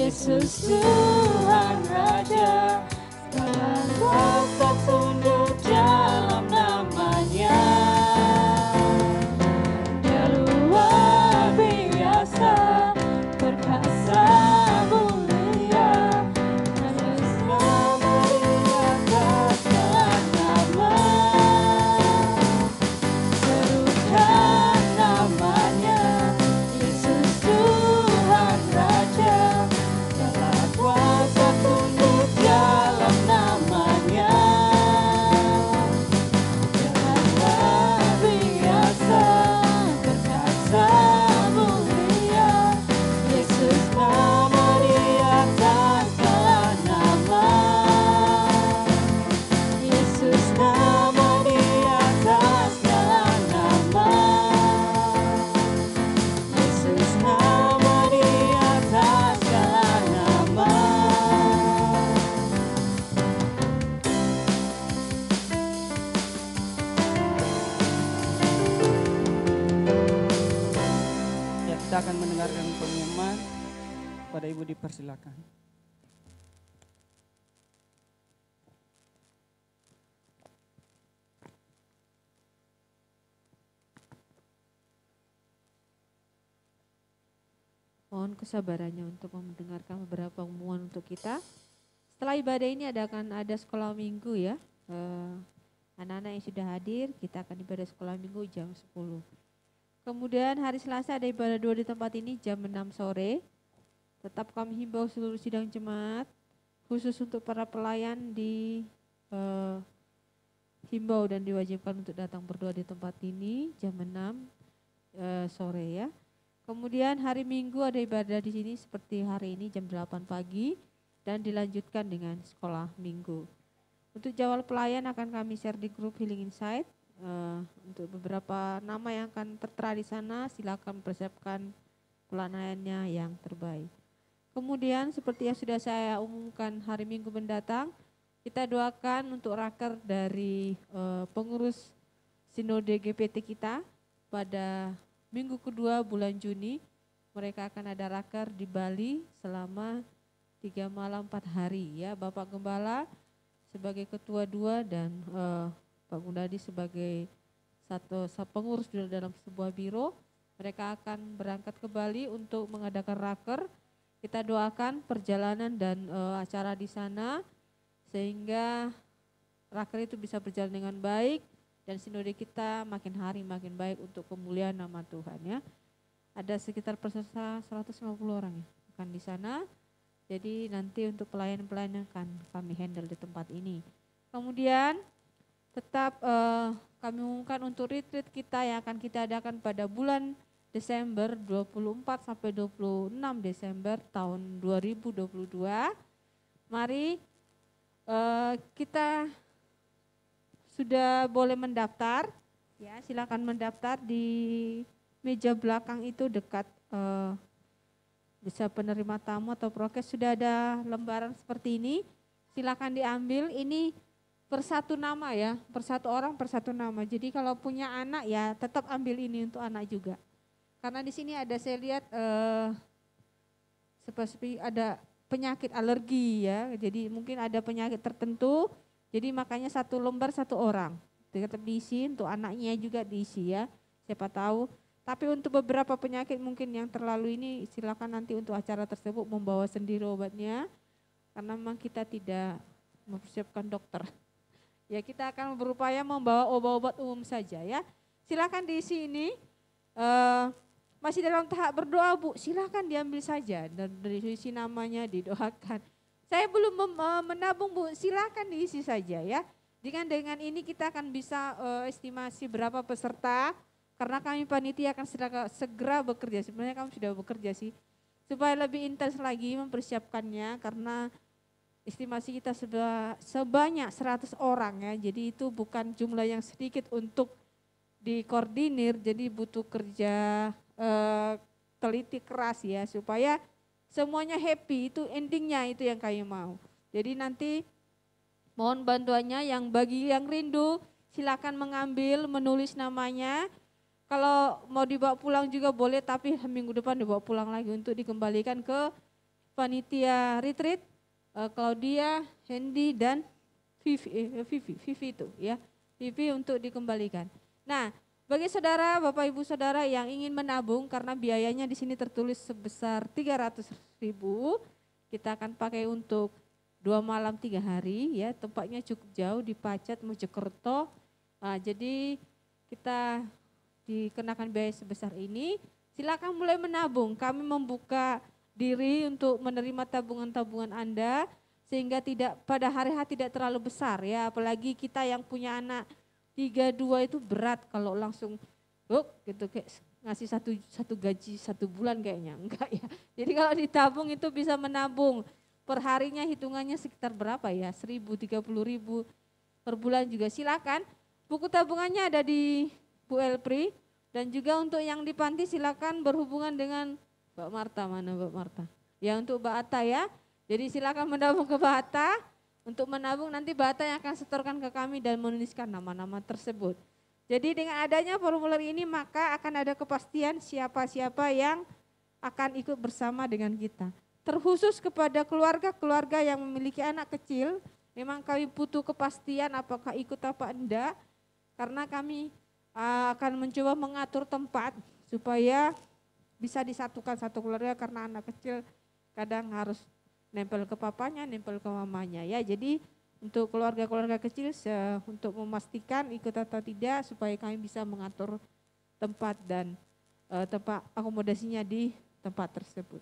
Yesus Tuhan Raja, segala kuasa tunduk dalam namanya. Dia luar biasa, perkasa mulia, Yesus nama di atas segala nama. Serukan namanya, Yesus Tuhan Raja, kuasa tunduk dalam namanya. Jangan biasa, perkasa mulia, Yesus nama di atas segala nama. Yesus nama di atas segala nama. Yesus nama di atas segala nama. Ya, kita akan mendengarkan pengumuman. Pada Ibu dipersilakan. Mohon kesabarannya untuk mendengarkan beberapa pengumuman untuk kita. Setelah ibadah ini akan ada sekolah minggu ya. Anak-anak yang sudah hadir, kita akan ibadah sekolah minggu jam 10. Kemudian hari Selasa ada ibadah 2 di tempat ini jam 6 sore. Tetap kami himbau seluruh sidang jemaat, khusus untuk para pelayan himbau dan diwajibkan untuk datang berdoa di tempat ini jam 6 sore ya. Kemudian hari Minggu ada ibadah di sini seperti hari ini jam 8 pagi dan dilanjutkan dengan sekolah Minggu. Untuk jadwal pelayan akan kami share di grup Healing Insight. Untuk beberapa nama yang akan tertera di sana, silakan persiapkan pelayanannya yang terbaik. Kemudian seperti yang sudah saya umumkan hari Minggu mendatang, kita doakan untuk raker dari pengurus Sinode GPT kita pada Minggu kedua bulan Juni. Mereka akan ada raker di Bali selama 3 malam 4 hari ya. Bapak Gembala sebagai ketua 2 dan Pak Gundadi sebagai satu pengurus dalam sebuah biro. Mereka akan berangkat ke Bali untuk mengadakan raker. Kita doakan perjalanan dan acara di sana sehingga raker itu bisa berjalan dengan baik dan sinode kita makin hari makin baik untuk kemuliaan nama Tuhan ya. Ada sekitar peserta 150 orang ya akan di sana. Jadi nanti untuk pelayan-pelayan akan kami handle di tempat ini. Kemudian tetap kami umumkan untuk retreat kita yang akan kita adakan pada bulan Desember 24 sampai 26 Desember tahun 2022. Mari kita sudah boleh mendaftar, ya silakan mendaftar di meja belakang itu dekat bisa penerima tamu atau prokes sudah ada lembaran seperti ini, silakan diambil. Ini per satu nama ya, per satu orang per satu nama. Jadi kalau punya anak ya tetap ambil ini untuk anak juga. Karena di sini ada saya lihat seperti ada penyakit alergi ya. Jadi mungkin ada penyakit tertentu. Jadi makanya 1 lembar 1 orang. Tetap diisi, untuk anaknya juga diisi ya. Siapa tahu. Tapi untuk beberapa penyakit mungkin yang terlalu ini silakan nanti untuk acara tersebut membawa sendiri obatnya. Karena memang kita tidak mempersiapkan dokter. Ya kita akan berupaya membawa obat-obat umum saja ya. Silakan diisi ini. Masih dalam tahap berdoa Bu, silakan diambil saja dan dari isi namanya didoakan. Saya belum menabung Bu, silakan diisi saja ya. Dengan ini kita akan bisa estimasi berapa peserta, karena kami panitia akan segera bekerja. Sebenarnya kami sudah bekerja sih, supaya lebih intens lagi mempersiapkannya, karena estimasi kita sudah sebanyak 100 orang ya. Jadi itu bukan jumlah yang sedikit untuk dikoordinir, jadi butuh kerja teliti keras ya, supaya semuanya happy. Itu endingnya itu yang kami mau. Jadi nanti mohon bantuannya, yang bagi yang rindu silakan mengambil, menulis namanya. Kalau mau dibawa pulang juga boleh, tapi minggu depan dibawa pulang lagi untuk dikembalikan ke panitia retreat. Claudia, Hendy dan Vivi itu ya, Vivi untuk dikembalikan. Nah, bagi saudara, Bapak Ibu Saudara yang ingin menabung, karena biayanya di sini tertulis sebesar 300.000, kita akan pakai untuk 2 malam 3 hari ya, tempatnya cukup jauh di Pacet, Mojokerto. Nah, jadi kita dikenakan biaya sebesar ini, silakan mulai menabung. Kami membuka diri untuk menerima tabungan-tabungan Anda, sehingga tidak pada hari H tidak terlalu besar ya, apalagi kita yang punya anak 3-2 itu berat kalau langsung gitu kayak ngasih satu gaji 1 bulan kayaknya, enggak ya. Jadi kalau ditabung itu bisa menabung per harinya, hitungannya sekitar berapa ya, 1.000, 30.000 per bulan juga. Silakan, buku tabungannya ada di Bu Elpri, dan juga untuk yang di panti silakan berhubungan dengan Mbak Marta. Mana Mbak Marta? Ya untuk Mbak Atta ya, jadi silakan menabung ke Mbak Atta. Untuk menabung nanti Bata yang akan setorkan ke kami dan menuliskan nama-nama tersebut. Jadi dengan adanya formulir ini maka akan ada kepastian siapa-siapa yang akan ikut bersama dengan kita. Terkhusus kepada keluarga-keluarga yang memiliki anak kecil, memang kami butuh kepastian apakah ikut apa enggak. Karena kami akan mencoba mengatur tempat supaya bisa disatukan satu keluarga, karena anak kecil kadang harus nempel ke papanya, nempel ke mamanya ya. Jadi untuk keluarga-keluarga kecil untuk memastikan ikut atau tidak, supaya kami bisa mengatur tempat dan tempat akomodasinya di tempat tersebut.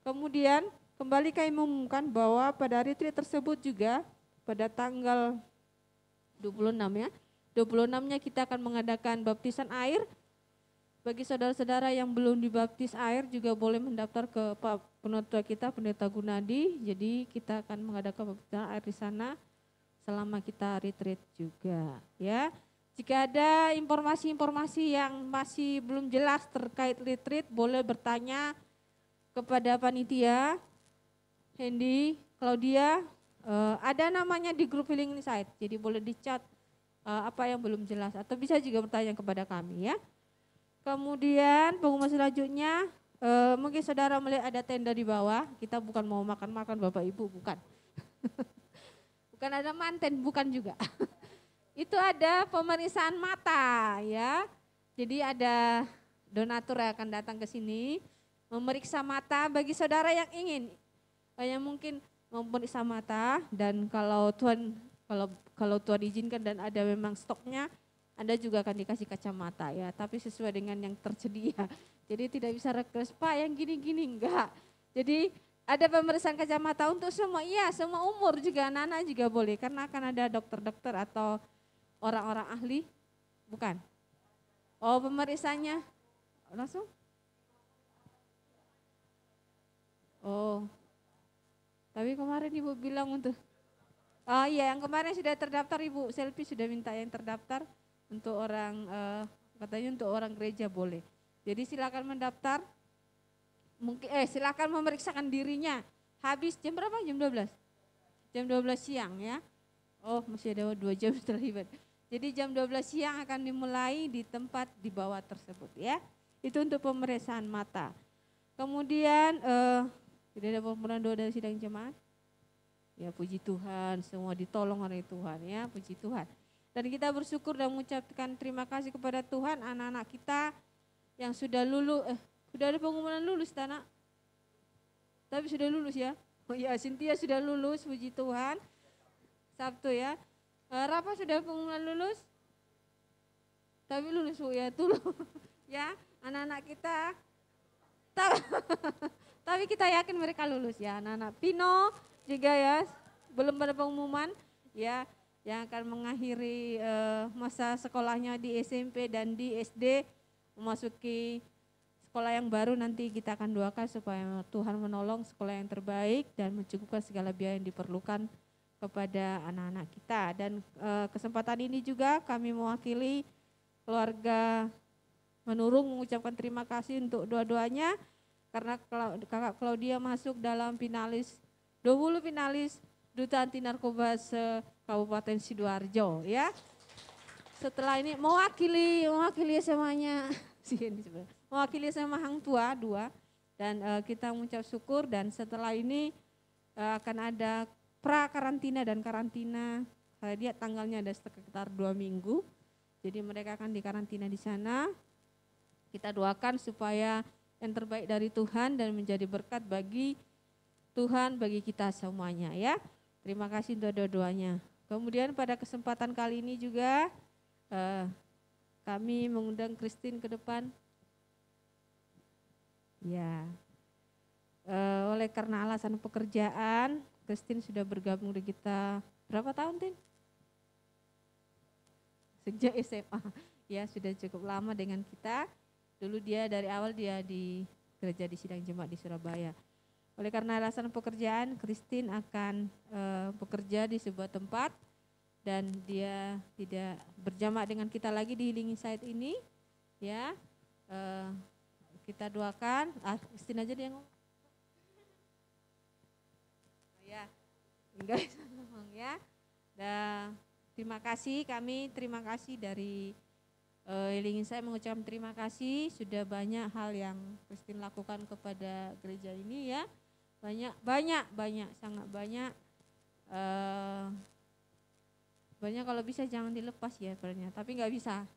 Kemudian kembali kami mengumumkan bahwa pada retreat tersebut juga pada tanggal 26 ya, 26-nya kita akan mengadakan baptisan air. Bagi saudara-saudara yang belum dibaptis air juga boleh mendaftar ke Pak Penetua kita, Pendeta Gunadi. Jadi kita akan mengadakan baptisan air di sana selama kita retreat juga ya. Jika ada informasi-informasi yang masih belum jelas terkait retreat, boleh bertanya kepada panitia, Hendy, Claudia, ada namanya di grup Healing Insight. Jadi boleh dicat apa yang belum jelas, atau bisa juga bertanya kepada kami ya. Kemudian pengumuman selanjutnya, mungkin saudara melihat ada tenda di bawah. Kita bukan mau makan-makan Bapak Ibu, bukan. Bukan ada manten, bukan juga. Itu ada pemeriksaan mata ya. Jadi ada donatur yang akan datang ke sini memeriksa mata bagi saudara yang ingin, yang mungkin memeriksa mata, dan kalau Tuhan izinkan dan ada memang stoknya, Anda juga akan dikasih kacamata ya, tapi sesuai dengan yang tersedia. Jadi tidak bisa request, Pak yang gini-gini, enggak. Jadi ada pemeriksaan kacamata untuk semua, iya semua umur juga, anak-anak juga boleh, karena akan ada dokter-dokter atau orang-orang ahli, bukan? Oh pemeriksaannya langsung? Oh, tapi kemarin Ibu bilang untuk, oh iya yang kemarin sudah terdaftar Ibu, Selfie sudah minta yang terdaftar. Untuk orang, katanya untuk orang gereja boleh. Jadi silakan mendaftar, mungkin silakan memeriksakan dirinya. Habis jam berapa? Jam 12? Jam 12 siang ya. Oh masih ada 2 jam terlibat. Jadi jam 12 siang akan dimulai di tempat di bawah tersebut ya. Itu untuk pemeriksaan mata. Kemudian tidak ada permohonan doa dari sidang jemaat. Ya puji Tuhan, semua ditolong oleh Tuhan ya, puji Tuhan. Dan kita bersyukur dan mengucapkan terima kasih kepada Tuhan, anak-anak kita yang sudah lulus, sudah ada pengumuman lulus Tanah. Tapi sudah lulus ya. Oh ya, Cynthia sudah lulus, puji Tuhan. Sabtu ya. Rafa sudah pengumuman lulus? Tapi lulus ya, tuh ya, anak-anak kita. Tapi kita yakin mereka lulus ya, anak-anak. Pino juga ya, belum ada pengumuman ya, yang akan mengakhiri masa sekolahnya di SMP dan di SD, memasuki sekolah yang baru. Nanti kita akan doakan supaya Tuhan menolong sekolah yang terbaik dan mencukupkan segala biaya yang diperlukan kepada anak-anak kita. Dan kesempatan ini juga kami mewakili keluarga Menurung mengucapkan terima kasih untuk doa-doanya, karena Kakak Claudia masuk dalam finalis 20 finalis Duta Anti Narkoba se-Kabupaten Sidoarjo ya. Setelah ini mewakili SMA-nya mewakili SMA Hang Tua 2, dan kita mengucap syukur. Dan setelah ini akan ada pra karantina dan karantina. Saya lihat tanggalnya ada sekitar 2 minggu. Jadi mereka akan dikarantina di sana. Kita doakan supaya yang terbaik dari Tuhan dan menjadi berkat bagi Tuhan, bagi kita semuanya ya. Terima kasih untuk doa-doanya. Kemudian pada kesempatan kali ini juga kami mengundang Christine ke depan. Ya, oleh karena alasan pekerjaan, Christine sudah bergabung dengan kita berapa tahun, Tin? Sejak SMA, ya sudah cukup lama dengan kita. Dulu dia dari awal dia di gereja di Sidang Jemaat di Surabaya. Oleh karena alasan pekerjaan, Christine akan bekerja di sebuah tempat dan dia tidak berjamaah dengan kita lagi di Healing Insight ini. Ya, kita doakan. Christine aja dia ngomong. Ya, enggak bisa ngomong ya. Dan terima kasih, kami terima kasih dari Healing Insight mengucapkan terima kasih. Sudah banyak hal yang Christine lakukan kepada gereja ini ya. Banyak, sangat banyak. Banyak, kalau bisa jangan dilepas ya perannya, tapi nggak bisa.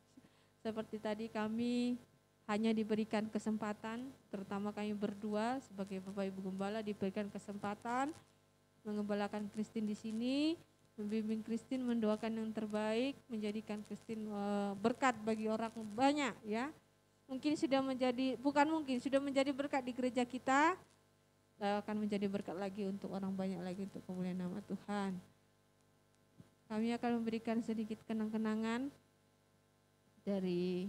Seperti tadi kami hanya diberikan kesempatan, terutama kami berdua sebagai Bapak Ibu Gembala diberikan kesempatan mengembalakan Christine di sini, membimbing Christine, mendoakan yang terbaik, menjadikan Christine berkat bagi orang banyak ya. Mungkin sudah menjadi, sudah menjadi berkat di gereja kita, akan menjadi berkat lagi untuk orang banyak lagi untuk kemuliaan nama Tuhan. Kami akan memberikan sedikit kenang-kenangan dari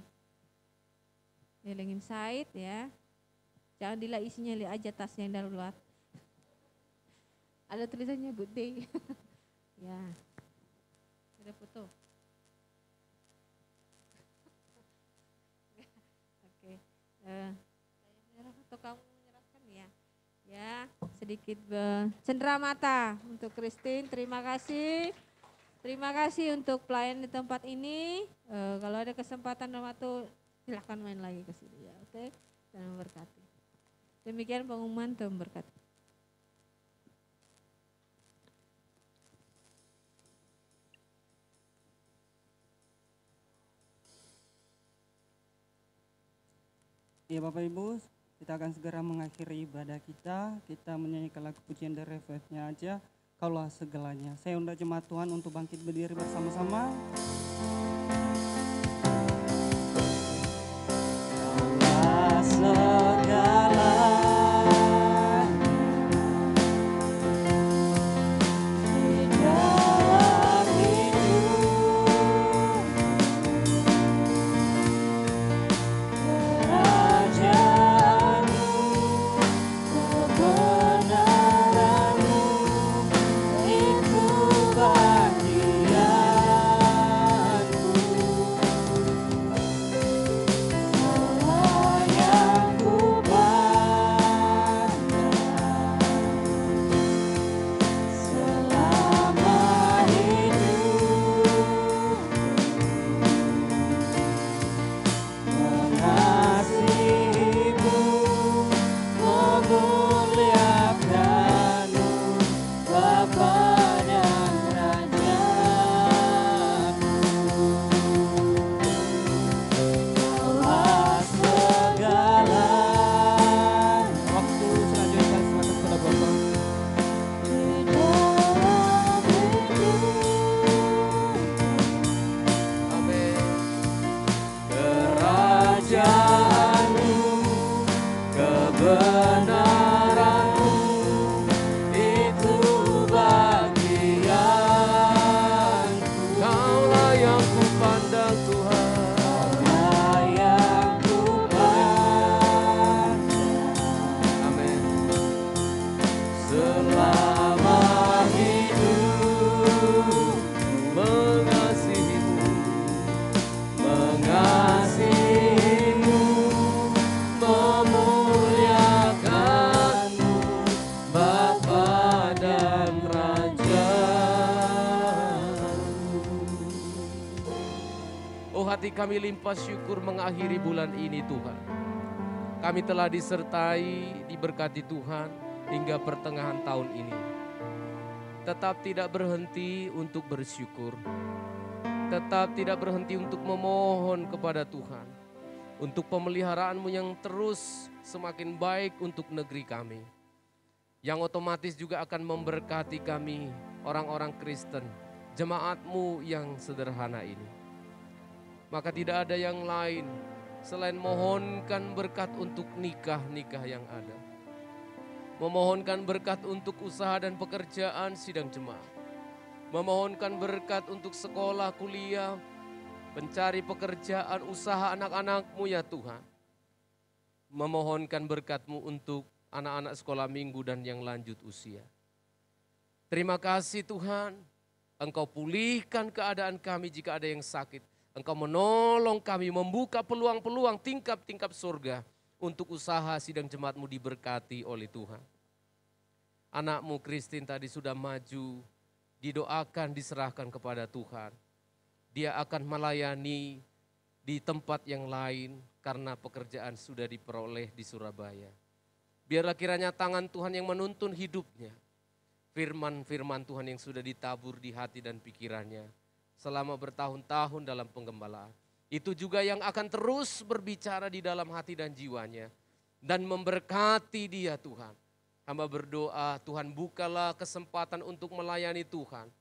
Healing Insight ya. Jangan dilihat isinya, lihat aja tasnya yang darurat. Ada tulisannya good day. Ya, ada foto. Oke, saya menyerahkan atau kamu menyerahkan ya? Ya, sedikit cenderamata untuk Christine. Terima kasih untuk pelayan di tempat ini. Kalau ada kesempatan dan waktu, silakan main lagi ke sini ya. Oke, dan memberkati. Demikian pengumuman, Tuhan memberkati. Ya Bapak Ibu, kita akan segera mengakhiri ibadah kita. Kita menyanyikan lagu pujian dari refnya aja, Kaulah Segalanya. Saya undang jemaat Tuhan untuk bangkit berdiri bersama-sama. Kaulah segalanya. kebenaran-Mu itu bagianku. Kaulah yang ku pandang Tuhan, Kaulah yang ku pandang. amin. Selama hidup mengasihi-Mu, mengasihi-Mu, memuliakan-Mu, Bapa dan Raja. Oh, hati kami limpah syukur mengakhiri bulan ini Tuhan. Kami telah disertai, diberkati Tuhan hingga pertengahan tahun ini. Tetap tidak berhenti untuk bersyukur. Tetap tidak berhenti untuk memohon kepada Tuhan. Untuk pemeliharaan-Mu yang terus semakin baik untuk negeri kami. Yang otomatis juga akan memberkati kami, orang-orang Kristen, jemaat-Mu yang sederhana ini. Maka tidak ada yang lain selain mohonkan berkat untuk nikah-nikah yang ada. Memohonkan berkat untuk usaha dan pekerjaan sidang jemaat. Memohonkan berkat untuk sekolah, kuliah, mencari pekerjaan, usaha anak-anak-Mu ya Tuhan. Memohonkan berkat-Mu untuk anak-anak sekolah minggu dan yang lanjut usia. Terima kasih Tuhan, Engkau pulihkan keadaan kami jika ada yang sakit. Engkau menolong kami membuka peluang-peluang tingkap-tingkap surga untuk usaha sidang jemaat-Mu diberkati oleh Tuhan. Anak-Mu Christine tadi sudah maju, didoakan, diserahkan kepada Tuhan. Dia akan melayani di tempat yang lain karena pekerjaan sudah diperoleh di Surabaya. Biarlah kiranya tangan Tuhan yang menuntun hidupnya. Firman-firman Tuhan yang sudah ditabur di hati dan pikirannya selama bertahun-tahun dalam penggembalaan. Itu juga yang akan terus berbicara di dalam hati dan jiwanya. Dan memberkati dia Tuhan. Hamba berdoa Tuhan bukalah kesempatan untuk melayani Tuhan.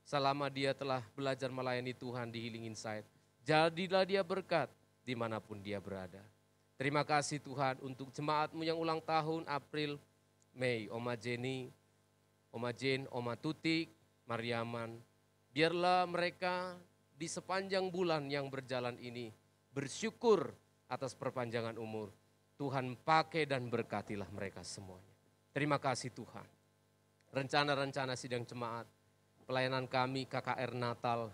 Selama dia telah belajar melayani Tuhan di Healing Insight. Jadilah dia berkat dimanapun dia berada. Terima kasih Tuhan untuk jemaat-Mu yang ulang tahun April, Mei, Oma Jenny, Oma Jane, Oma Tutik, Mariaman. Biarlah mereka di sepanjang bulan yang berjalan ini bersyukur atas perpanjangan umur. Tuhan pakai dan berkatilah mereka semuanya. Terima kasih Tuhan. Rencana-rencana sidang jemaat, pelayanan kami KKR Natal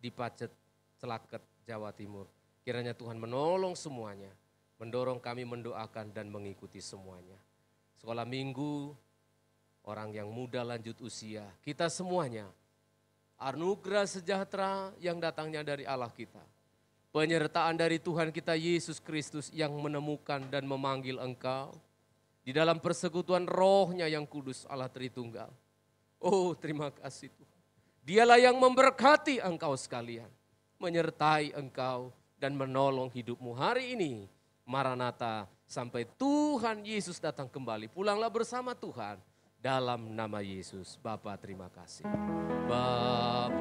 di Pacet, Celaket, Jawa Timur. Kiranya Tuhan menolong semuanya, mendorong kami mendoakan dan mengikuti semuanya. Sekolah minggu, orang yang muda lanjut usia, kita semuanya anugerah sejahtera yang datangnya dari Allah kita. Penyertaan dari Tuhan kita Yesus Kristus yang menemukan dan memanggil engkau. Di dalam persekutuan rohnya yang kudus Allah Tritunggal. Oh terima kasih Tuhan. Dialah yang memberkati engkau sekalian. Menyertai engkau dan menolong hidupmu hari ini. Maranatha sampai Tuhan Yesus datang kembali. Pulanglah bersama Tuhan. Dalam nama Yesus, Bapa terima kasih. Bapa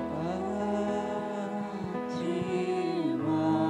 terima